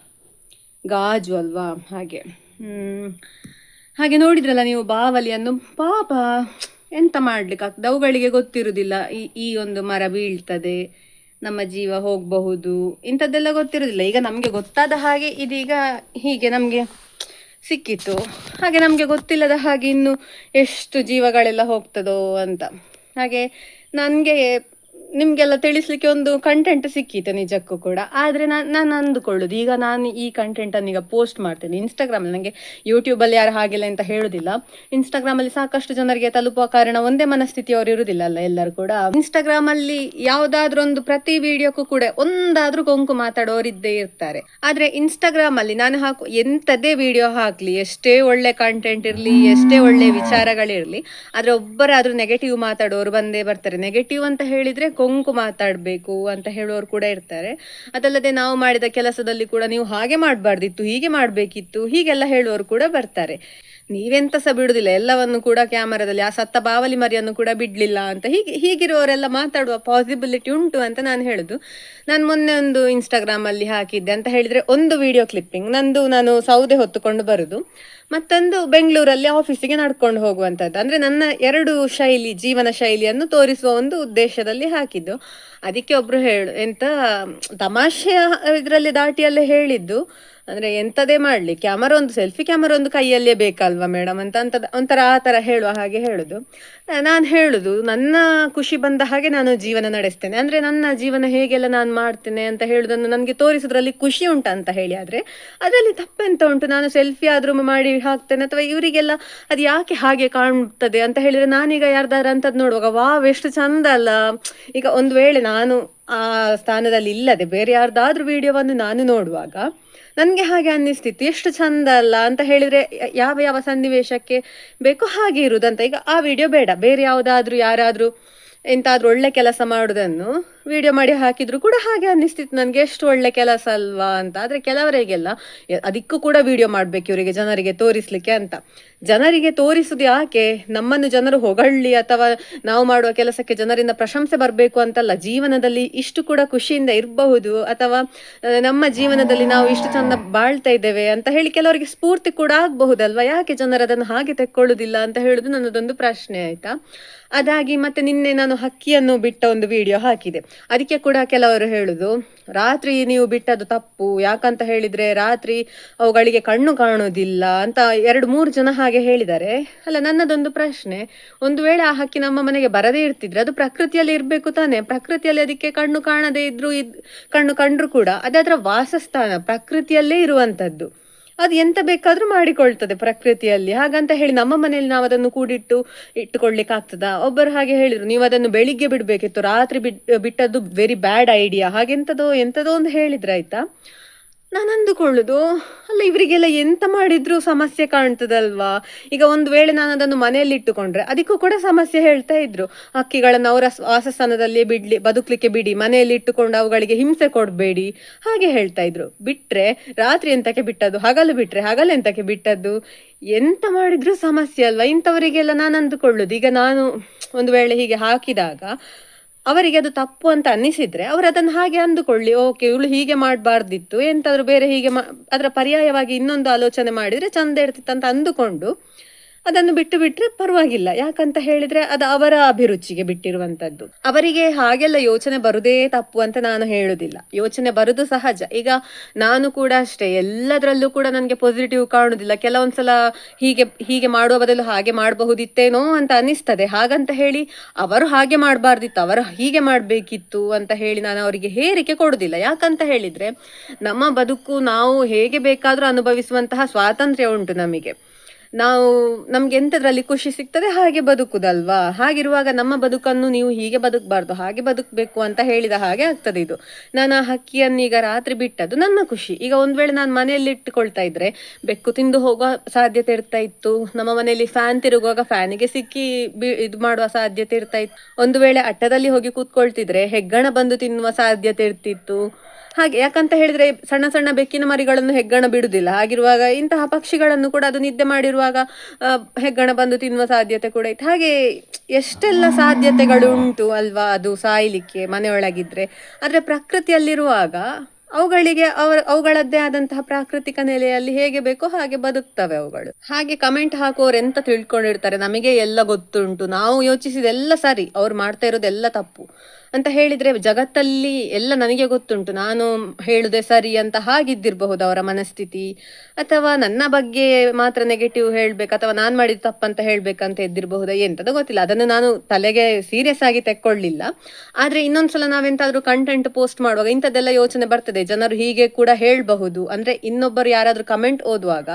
ಗಾಜು ಅಲ್ವಾ. ಹಾಗೆ ನೋಡಿದ್ರಲ್ಲ ನೀವು ಬಾವಲಿಯನ್ನು, ಪಾಪ ಎಂತ ಮಾಡ್ಲಿಕ್ಕೆ ಅವುಗಳಿಗೆ ಗೊತ್ತಿರುವುದಿಲ್ಲ ಈ ಒಂದು ಮರ ಬೀಳ್ತದೆ, ನಮ್ಮ ಜೀವ ಹೋಗಬಹುದು, ಇಂಥದ್ದೆಲ್ಲ ಗೊತ್ತಿರೋದಿಲ್ಲ. ಈಗ ನಮಗೆ ಗೊತ್ತಾದ ಹಾಗೆ ಇದೀಗ ಹೀಗೆ ನಮಗೆ ಸಿಕ್ಕಿತ್ತು, ಹಾಗೆ ನಮಗೆ ಗೊತ್ತಿಲ್ಲದ ಹಾಗೆ ಇನ್ನು ಎಷ್ಟು ಜೀವಗಳೆಲ್ಲ ಹೋಗ್ತದೋ ಅಂತ. ಹಾಗೆ ನನಗೆ ನಿಮಗೆಲ್ಲ ತಿಳಿಸ್ಲಿಕ್ಕೆ ಒಂದು ಕಂಟೆಂಟ್ ಸಿಕ್ಕಿತ್ತು ನಿಜಕ್ಕೂ ಕೂಡ. ಆದರೆ ನಾನು ಅಂದುಕೊಳ್ಳೋದು, ಈಗ ನಾನು ಈ ಕಂಟೆಂಟನ್ನು ಈಗ ಪೋಸ್ಟ್ ಮಾಡ್ತೇನೆ ಇನ್ಸ್ಟಾಗ್ರಾಮಲ್ಲಿ. ನನಗೆ ಯೂಟ್ಯೂಬಲ್ಲಿ ಯಾರು ಹಾಗಿಲ್ಲ ಅಂತ ಹೇಳೋದಿಲ್ಲ. ಇನ್ಸ್ಟಾಗ್ರಾಮಲ್ಲಿ ಸಾಕಷ್ಟು ಜನರಿಗೆ ತಲುಪುವ ಕಾರಣ ಒಂದೇ ಮನಸ್ಥಿತಿಯವರು ಇರುವುದಿಲ್ಲ ಅಲ್ಲ ಎಲ್ಲರೂ ಕೂಡ. ಇನ್ಸ್ಟಾಗ್ರಾಮಲ್ಲಿ ಯಾವುದಾದ್ರೂ ಒಂದು ಪ್ರತಿ ವಿಡಿಯೋಕ್ಕೂ ಕೂಡ ಒಂದಾದ್ರೂ ಕೊಂಕು ಮಾತಾಡೋರು ಇದ್ದೇ ಇರ್ತಾರೆ. ಆದರೆ ಇನ್ಸ್ಟಾಗ್ರಾಮಲ್ಲಿ ನಾನು ಎಂಥದೇ ವಿಡಿಯೋ ಹಾಕಲಿ, ಎಷ್ಟೇ ಒಳ್ಳೆ ಕಂಟೆಂಟ್ ಇರಲಿ, ಎಷ್ಟೇ ಒಳ್ಳೆ ವಿಚಾರಗಳಿರಲಿ, ಆದರೆ ಒಬ್ಬರಾದ್ರೂ ನೆಗೆಟಿವ್ ಮಾತಾಡೋರು ಬಂದೇ ಬರ್ತಾರೆ. ನೆಗೆಟಿವ್ ಅಂತ ಹೇಳಿದ್ರೆ ಕೊಂಕು ಮಾತಾಡಬೇಕು ಅಂತ ಹೇಳೋರು ಕೂಡ ಇರ್ತಾರೆ. ಅದಲ್ಲದೆ ನಾವು ಮಾಡಿದ ಕೆಲಸದಲ್ಲಿ ಕೂಡ ನೀವು ಹಾಗೆ ಮಾಡಬಾರ್ದಿತ್ತು, ಹೀಗೆ ಮಾಡಬೇಕಿತ್ತು, ಹೀಗೆಲ್ಲ ಹೇಳುವವರು ಕೂಡ ಬರ್ತಾರೆ. ನೀವೆಂತ ಸಹ ಬಿಡುದಿಲ್ಲ, ಎಲ್ಲವನ್ನು ಕೂಡ ಕ್ಯಾಮರಾದಲ್ಲಿ, ಆ ಸತ್ತ ಬಾವಲಿ ಮರಿಯನ್ನು ಕೂಡ ಬಿಡ್ಲಿಲ್ಲ ಅಂತ ಹೀಗಿರುವವರೆಲ್ಲ ಮಾತಾಡುವ ಪಾಸಿಬಿಲಿಟಿ ಉಂಟು ಅಂತ ನಾನು ಹೇಳುದು. ನಾನು ಮೊನ್ನೆ ಒಂದು ಇನ್ಸ್ಟಾಗ್ರಾಮಲ್ಲಿ ಹಾಕಿದ್ದೆ ಅಂತ ಹೇಳಿದ್ರೆ, ಒಂದು ವಿಡಿಯೋ ಕ್ಲಿಪ್ಪಿಂಗ್ ನಂದು, ನಾನು ಸೌದೆ ಹೊತ್ತುಕೊಂಡು ಬರುದು, ಮತ್ತೊಂದು ಬೆಂಗಳೂರಲ್ಲಿ ಆಫೀಸಿಗೆ ನಡ್ಕೊಂಡು ಹೋಗುವಂಥದ್ದು. ಅಂದರೆ ನನ್ನ ಎರಡು ಜೀವನ ಶೈಲಿಯನ್ನು ತೋರಿಸುವ ಒಂದು ಉದ್ದೇಶದಲ್ಲಿ ಹಾಕಿದ್ದು. ಅದಕ್ಕೆ ಒಬ್ರು ಎಂತ ತಮಾಷೆಯ ಇದರಲ್ಲಿ ದಾಟಿಯಲ್ಲೇ ಹೇಳಿದ್ದು, ಅಂದರೆ ಎಂಥದೇ ಮಾಡಲಿ ಸೆಲ್ಫಿ ಕ್ಯಾಮರಾ ಒಂದು ಕೈಯಲ್ಲೇ ಬೇಕಲ್ವಾ ಮೇಡಮ್ ಅಂತ ಒಂಥರ ಆ ಥರ ಹೇಳುವ ಹಾಗೆ ಹೇಳುದು. ನಾನು ಹೇಳುದು, ನನ್ನ ಖುಷಿ ಬಂದ ಹಾಗೆ ನಾನು ಜೀವನ ನಡೆಸ್ತೇನೆ, ಅಂದರೆ ನನ್ನ ಜೀವನ ಹೇಗೆಲ್ಲ ನಾನು ಮಾಡ್ತೇನೆ ಅಂತ ಹೇಳುದನ್ನು ನನಗೆ ತೋರಿಸೋದ್ರಲ್ಲಿ ಖುಷಿ ಉಂಟಂತ ಹೇಳಿ. ಆದರೆ ಅದರಲ್ಲಿ ತಪ್ಪೆಂತ ಉಂಟು? ನಾನು ಸೆಲ್ಫಿ ಆದ್ರೂ ಮಾಡಿ ಹಾಕ್ತೇನೆ, ಅಥವಾ ಇವರಿಗೆಲ್ಲ ಅದು ಯಾಕೆ ಹಾಗೆ ಕಾಣ್ತದೆ ಅಂತ ಹೇಳಿದ್ರೆ, ನಾನೀಗ ಯಾರ್ದಾರ ಅಂತದ್ದು ನೋಡುವಾಗ ವಾವ್ ಎಷ್ಟು ಚಂದ ಅಲ್ಲ. ಈಗ ಒಂದು ವೇಳೆ ನಾನು ಆ ಸ್ಥಾನದಲ್ಲಿ ಇಲ್ಲದೆ ಬೇರೆ ಯಾರ್ದಾದ್ರೂ ವಿಡಿಯೋವನ್ನು ನಾನು ನೋಡುವಾಗ ನನಗೆ ಹಾಗೆ ಅನ್ನಿಸ್ತಿತ್ತು, ಎಷ್ಟು ಚಂದ ಅಲ್ಲ ಅಂತ ಹೇಳಿದ್ರೆ, ಯಾವ ಯಾವ ಸನ್ನಿವೇಶಕ್ಕೆ ಬೇಕು ಹಾಗೆ ಇರುದಂತ. ಈಗ ಆ ವಿಡಿಯೋ ಬೇಡ, ಬೇರೆ ಯಾವುದಾದ್ರೂ ಯಾರಾದ್ರೂ ಎಂತಾದ್ರೂ ಒಳ್ಳೆ ಕೆಲಸ ಮಾಡುವುದನ್ನು ವಿಡಿಯೋ ಮಾಡಿ ಹಾಕಿದ್ರು ಕೂಡ ಹಾಗೆ ಅನ್ನಿಸ್ತಿತ್ತು ನನಗೆ, ಎಷ್ಟು ಒಳ್ಳೆ ಕೆಲಸ ಅಲ್ವಾ ಅಂತ. ಆದರೆ ಕೆಲವರಿಗೆಲ್ಲ ಅದಕ್ಕೂ ಕೂಡ ವಿಡಿಯೋ ಮಾಡಬೇಕು ಇವರಿಗೆ, ಜನರಿಗೆ ತೋರಿಸ್ಲಿಕ್ಕೆ ಅಂತ. ಜನರಿಗೆ ತೋರಿಸುದು ಯಾಕೆ? ನಮ್ಮನ್ನು ಜನರು ಹೊಗಳ್ಳಿ ಅಥವಾ ನಾವು ಮಾಡುವ ಕೆಲಸಕ್ಕೆ ಜನರಿಂದ ಪ್ರಶಂಸೆ ಬರಬೇಕು ಅಂತಲ್ಲ. ಜೀವನದಲ್ಲಿ ಇಷ್ಟು ಕೂಡ ಖುಷಿಯಿಂದ ಇರಬಹುದು, ಅಥವಾ ನಮ್ಮ ಜೀವನದಲ್ಲಿ ನಾವು ಇಷ್ಟು ಚಂದ ಬಾಳ್ತಾ ಇದ್ದೇವೆ ಅಂತ ಹೇಳಿ ಕೆಲವರಿಗೆ ಸ್ಫೂರ್ತಿ ಕೂಡ ಆಗಬಹುದಲ್ವಾ. ಯಾಕೆ ಜನರು ಅದನ್ನು ಹಾಗೆ ತೆಕ್ಕೊಳ್ಳುವುದಿಲ್ಲ ಅಂತ ಹೇಳುದು ನನ್ನದೊಂದು ಪ್ರಶ್ನೆ, ಆಯ್ತಾ. ಅದಾಗಿ ಮತ್ತೆ ನಿನ್ನೆ ನಾನು ಹಕ್ಕಿಯನ್ನು ಬಿಟ್ಟ ಒಂದು ವಿಡಿಯೋ ಹಾಕಿದೆ. ಅದಕ್ಕೆ ಕೂಡ ಕೆಲವರು ಹೇಳುದು, ರಾತ್ರಿ ನೀವು ಬಿಟ್ಟದ್ದು ತಪ್ಪು, ಯಾಕಂತ ಹೇಳಿದ್ರೆ ರಾತ್ರಿ ಅವುಗಳಿಗೆ ಕಣ್ಣು ಕಾಣುವುದಿಲ್ಲ ಅಂತ 2-3 ಜನ ಹಾಗೆ ಹೇಳಿದ್ದಾರೆ. ಅಲ್ಲ, ನನ್ನದೊಂದು ಪ್ರಶ್ನೆ, ಒಂದು ವೇಳೆ ಆ ಹಕ್ಕಿ ನಮ್ಮ ಮನೆಗೆ ಬರದೇ ಇರ್ತಿದ್ರೆ ಅದು ಪ್ರಕೃತಿಯಲ್ಲಿ ಇರ್ಬೇಕು ತಾನೆ. ಪ್ರಕೃತಿಯಲ್ಲಿ ಅದಕ್ಕೆ ಕಣ್ಣು ಕಾಣದೇ ಇದ್ರು ಕಣ್ಣು ಕಂಡ್ರು ಕೂಡ ಅದರ ವಾಸಸ್ಥಾನ ಪ್ರಕೃತಿಯಲ್ಲೇ ಇರುವಂತದ್ದು. ಅದು ಎಂತ ಬೇಕಾದ್ರೂ ಮಾಡಿಕೊಳ್ತದೆ ಪ್ರಕೃತಿಯಲ್ಲಿ. ಹಾಗಂತ ಹೇಳಿ ನಮ್ಮ ಮನೆಯಲ್ಲಿ ನಾವು ಅದನ್ನು ಇಟ್ಟುಕೊಳ್ಲಿಕ್ಕೆ ಆಗ್ತದ? ಒಬ್ಬರು ಹಾಗೆ ಹೇಳಿದ್ರು, ನೀವು ಅದನ್ನು ಬೆಳಿಗ್ಗೆ ಬಿಡ್ಬೇಕಿತ್ತು, ರಾತ್ರಿ ಬಿಟ್ಟದ್ದು ವೆರಿ ಬ್ಯಾಡ್ ಐಡಿಯಾ, ಹಾಗೆಂತದೋ ಒಂದು ಹೇಳಿದ್ರಾಯ್ತಾ. ನಾನು ಅಂದುಕೊಳ್ಳುದು, ಅಲ್ಲ ಇವರಿಗೆಲ್ಲ ಎಂತ ಮಾಡಿದ್ರು ಸಮಸ್ಯೆ ಕಾಣ್ತದಲ್ವಾ. ಈಗ ಒಂದು ವೇಳೆ ನಾನು ಅದನ್ನು ಮನೆಯಲ್ಲಿ ಇಟ್ಟುಕೊಂಡ್ರೆ ಅದಕ್ಕೂ ಕೂಡ ಸಮಸ್ಯೆ ಹೇಳ್ತಾ ಇದ್ರು. ಹಕ್ಕಿಗಳನ್ನು ಅವರ ವಾಸಸ್ಥಾನದಲ್ಲಿ ಬದುಕಲಿಕ್ಕೆ ಬಿಡಿ, ಮನೆಯಲ್ಲಿ ಇಟ್ಟುಕೊಂಡು ಅವುಗಳಿಗೆ ಹಿಂಸೆ ಕೊಡಬೇಡಿ ಹಾಗೆ ಹೇಳ್ತಾ ಇದ್ರು. ಬಿಟ್ರೆ ರಾತ್ರಿ ಎಂತಕ್ಕೆ ಬಿಟ್ಟದ್ದು, ಹಗಲು ಬಿಟ್ರೆ ಹಗಲು ಎಂತಕ್ಕೆ ಬಿಟ್ಟದ್ದು, ಎಂತ ಮಾಡಿದ್ರು ಸಮಸ್ಯೆ ಅಲ್ವಾ. ಇಂಥವರಿಗೆಲ್ಲ ನಾನು ಅಂದುಕೊಳ್ಳುದು, ಈಗ ನಾನು ಒಂದು ವೇಳೆ ಹೀಗೆ ಹಾಕಿದಾಗ ಅವರಿಗೆ ಅದು ತಪ್ಪು ಅಂತ ಅನ್ನಿಸಿದ್ರೆ ಅವರು ಅದನ್ನು ಹಾಗೆ ಅಂದುಕೊಳ್ಳಿ, ಓಕೆ ಇವಳು ಹೀಗೆ ಮಾಡಬಾರ್ದಿತ್ತು, ಎಂತಾದ್ರೂ ಬೇರೆ ಹೀಗೆ ಅದರ ಪರ್ಯಾಯವಾಗಿ ಇನ್ನೊಂದು ಆಲೋಚನೆ ಮಾಡಿದ್ರೆ ಚಂದ ಇರ್ತಿತ್ತು ಅಂತ ಅಂದುಕೊಂಡು ಅದನ್ನು ಬಿಟ್ರೆ ಪರವಾಗಿಲ್ಲ. ಯಾಕಂತ ಹೇಳಿದ್ರೆ ಅದು ಅವರ ಅಭಿರುಚಿಗೆ ಬಿಟ್ಟಿರುವಂತದ್ದು. ಅವರಿಗೆ ಹಾಗೆಲ್ಲ ಯೋಚನೆ ಬರುದೇ ತಪ್ಪು ಅಂತ ನಾನು ಹೇಳುದಿಲ್ಲ, ಯೋಚನೆ ಬರುದು ಸಹಜ. ಈಗ ನಾನು ಕೂಡ ಅಷ್ಟೇ, ಎಲ್ಲದರಲ್ಲೂ ಕೂಡ ನನಗೆ ಪಾಸಿಟಿವ್ ಕಾಣುದಿಲ್ಲ. ಕೆಲವೊಂದ್ಸಲ ಹೀಗೆ ಮಾಡುವ ಬದಲು ಹಾಗೆ ಮಾಡಬಹುದಿತ್ತೇನೋ ಅಂತ ಅನಿಸ್ತದೆ. ಹಾಗಂತ ಹೇಳಿ ಅವರು ಹಾಗೆ ಮಾಡಬಾರ್ದಿತ್ತು, ಅವರು ಹೀಗೆ ಮಾಡಬೇಕಿತ್ತು ಅಂತ ಹೇಳಿ ನಾನು ಅವರಿಗೆ ಹೇರಿಕೆ ಕೊಡುದಿಲ್ಲ. ಯಾಕಂತ ಹೇಳಿದ್ರೆ ನಮ್ಮ ಬದುಕು ನಾವು ಹೇಗೆ ಬೇಕಾದ್ರೂ ಅನುಭವಿಸುವಂತಹ ಸ್ವಾತಂತ್ರ್ಯ ಉಂಟು ನಮಗೆ. ನಮ್ಗೆ ಎಂತದ್ರಲ್ಲಿ ಖುಷಿ ಸಿಗ್ತದೆ ಹಾಗೆ ಬದುಕುದಲ್ವಾ. ಹಾಗಿರುವಾಗ ನಮ್ಮ ಬದುಕನ್ನು ನೀವು ಹೀಗೆ ಬದುಕಬಾರ್ದು, ಹಾಗೆ ಬದುಕಬೇಕು ಅಂತ ಹೇಳಿದ ಹಾಗೆ ಆಗ್ತದೆ. ಇದು ನಾನು ಆ ಹಕ್ಕಿಯನ್ನು ಈಗ ರಾತ್ರಿ ಬಿಟ್ಟದ್ದು ನನ್ನ ಖುಷಿ. ಈಗ ಒಂದ್ ವೇಳೆ ನಾನು ಮನೆಯಲ್ಲಿ ಇಟ್ಟುಕೊಳ್ತಾ ಇದ್ರೆ ಬೆಕ್ಕು ತಿಂದು ಹೋಗುವ ಸಾಧ್ಯತೆ ಇರ್ತಾ ಇತ್ತು. ನಮ್ಮ ಮನೆಯಲ್ಲಿ ಫ್ಯಾನ್ ತಿರುಗುವಾಗ ಫ್ಯಾನಿಗೆ ಸಿಕ್ಕಿ ಇದು ಮಾಡುವ ಸಾಧ್ಯತೆ ಇರ್ತಾ ಇತ್ತು. ಒಂದು ವೇಳೆ ಅಟ್ಟದಲ್ಲಿ ಹೋಗಿ ಕೂತ್ಕೊಳ್ತಿದ್ರೆ ಹೆಗ್ಗಣ ಬಂದು ತಿನ್ನುವ ಸಾಧ್ಯತೆ ಇರ್ತಿತ್ತು. ಹಾಗೆ ಯಾಕಂತ ಹೇಳಿದ್ರೆ ಸಣ್ಣ ಸಣ್ಣ ಬೆಕ್ಕಿನ ಮರಿಗಳನ್ನು ಹೆಗ್ಗಣ ಬಿಡುದಿಲ್ಲ. ಹಾಗಿರುವಾಗ ಇಂತಹ ಪಕ್ಷಿಗಳನ್ನು ಕೂಡ ಅದು ನಿದ್ದೆ ಮಾಡಿರುವಾಗ ಹೆಗ್ಗಣ ಬಂದು ತಿನ್ನುವ ಸಾಧ್ಯತೆ ಕೂಡ ಇತ್ತು. ಹಾಗೆ ಎಷ್ಟೆಲ್ಲ ಸಾಧ್ಯತೆಗಳು ಉಂಟು ಅಲ್ವಾ ಅದು ಸಾಯ್ಲಿಕ್ಕೆ ಮನೆಯೊಳಗಿದ್ರೆ. ಆದ್ರೆ ಪ್ರಕೃತಿಯಲ್ಲಿರುವಾಗ ಅವುಗಳಿಗೆ ಅವುಗಳದ್ದೇ ಆದಂತಹ ಪ್ರಾಕೃತಿಕ ನೆಲೆಯಲ್ಲಿ ಹೇಗೆ ಬೇಕೋ ಹಾಗೆ ಬದುಕ್ತವೆ ಅವುಗಳು. ಹಾಗೆ ಕಮೆಂಟ್ ಹಾಕುವವರು ಎಂತ ತಿಳ್ಕೊಂಡಿರ್ತಾರೆ, ನಮಗೆ ಎಲ್ಲ ಗೊತ್ತುಂಟು, ನಾವು ಯೋಚಿಸಿದೆಲ್ಲ ಸರಿ, ಅವ್ರು ಮಾಡ್ತಾ ಇರೋದೆಲ್ಲ ತಪ್ಪು ಅಂತ ಹೇಳಿದ್ರೆ ಜಗತ್ತಲ್ಲಿ ಎಲ್ಲ ನನಗೆ ಗೊತ್ತುಂಟು, ನಾನು ಹೇಳುದೇ ಸರಿ ಅಂತ ಹಾಗಿದ್ದಿರಬಹುದು ಅವರ ಮನಸ್ಥಿತಿ, ಅಥವಾ ನನ್ನ ಬಗ್ಗೆ ಮಾತ್ರ ನೆಗೆಟಿವ್ ಹೇಳ್ಬೇಕು ಅಥವಾ ನಾನು ಮಾಡಿದ ತಪ್ಪಂತ ಹೇಳ್ಬೇಕಂತ ಇದ್ದಿರಬಹುದಾ ಎಂತದ ಗೊತ್ತಿಲ್ಲ. ಅದನ್ನು ನಾನು ತಲೆಗೆ ಸೀರಿಯಸ್ ಆಗಿ ತೆಕ್ಕೊಳ್ಳಿಲ್ಲ. ಆದ್ರೆ ಇನ್ನೊಂದ್ಸಲ ನಾವೆಂತಾದ್ರೂ ಕಂಟೆಂಟ್ ಪೋಸ್ಟ್ ಮಾಡುವಾಗ ಇಂಥದ್ದೆಲ್ಲ ಯೋಚನೆ ಬರ್ತದೆ, ಜನರು ಹೀಗೆ ಕೂಡ ಹೇಳ್ಬಹುದು. ಅಂದ್ರೆ ಇನ್ನೊಬ್ಬರು ಯಾರಾದ್ರೂ ಕಮೆಂಟ್ ಓದುವಾಗ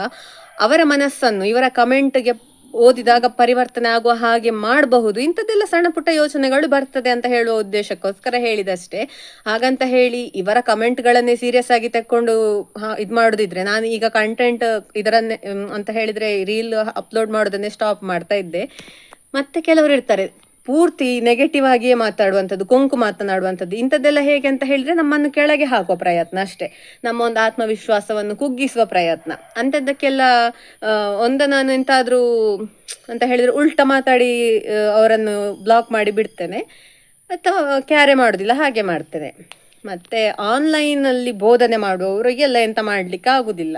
ಅವರ ಮನಸ್ಸನ್ನು ಇವರ ಕಮೆಂಟ್ಗೆ ಓದಿದಾಗ ಪರಿವರ್ತನೆ ಆಗುವ ಹಾಗೆ ಮಾಡಬಹುದು. ಇಂಥದ್ದೆಲ್ಲ ಸಣ್ಣ ಪುಟ್ಟ ಯೋಚನೆಗಳು ಬರ್ತದೆ ಅಂತ ಹೇಳುವ ಉದ್ದೇಶಕ್ಕೋಸ್ಕರ ಹೇಳಿದಷ್ಟೇ. ಹಾಗಂತ ಹೇಳಿ ಇವರ ಕಮೆಂಟ್ಗಳನ್ನೇ ಸೀರಿಯಸ್ ಆಗಿ ತೆಕ್ಕೊಂಡು ಇದು ಮಾಡುದಿದ್ರೆ ನಾನು ಈಗ ಕಂಟೆಂಟ್ ಇದರನ್ನೇ ಅಂತ ಹೇಳಿದ್ರೆ ರೀಲ್ ಅಪ್ಲೋಡ್ ಮಾಡೋದನ್ನೇ ಸ್ಟಾಪ್ ಮಾಡ್ತಾ ಇದ್ದೆ. ಮತ್ತೆ ಕೆಲವರು ಇರ್ತಾರೆ ಪೂರ್ತಿ ನೆಗೆಟಿವ್ ಆಗಿಯೇ ಮಾತಾಡುವಂಥದ್ದು, ಕೊಂಕು ಮಾತನಾಡುವಂಥದ್ದು. ಇಂಥದ್ದೆಲ್ಲ ಹೇಗೆ ಅಂತ ಹೇಳಿದ್ರೆ ನಮ್ಮನ್ನು ಕೆಳಗೆ ಹಾಕುವ ಪ್ರಯತ್ನ ಅಷ್ಟೇ, ನಮ್ಮ ಒಂದು ಆತ್ಮವಿಶ್ವಾಸವನ್ನು ಕುಗ್ಗಿಸುವ ಪ್ರಯತ್ನ. ಅಂಥದ್ದಕ್ಕೆಲ್ಲ ನಾನು ಎಂತಾದ್ರೂ ಅಂತ ಹೇಳಿದ್ರೆ ಉಲ್ಟ ಮಾತಾಡಿ ಅವರನ್ನು ಬ್ಲಾಕ್ ಮಾಡಿ ಬಿಡ್ತೇನೆ, ಅಥವಾ ಕ್ಯಾರೆ ಮಾಡೋದಿಲ್ಲ, ಹಾಗೆ ಮಾಡ್ತೇನೆ. ಮತ್ತೆ ಆನ್ಲೈನಲ್ಲಿ ಬೋಧನೆ ಮಾಡುವವರಿಗೆಲ್ಲ ಎಂತ ಮಾಡ್ಲಿಕ್ಕೆ ಆಗುದಿಲ್ಲ,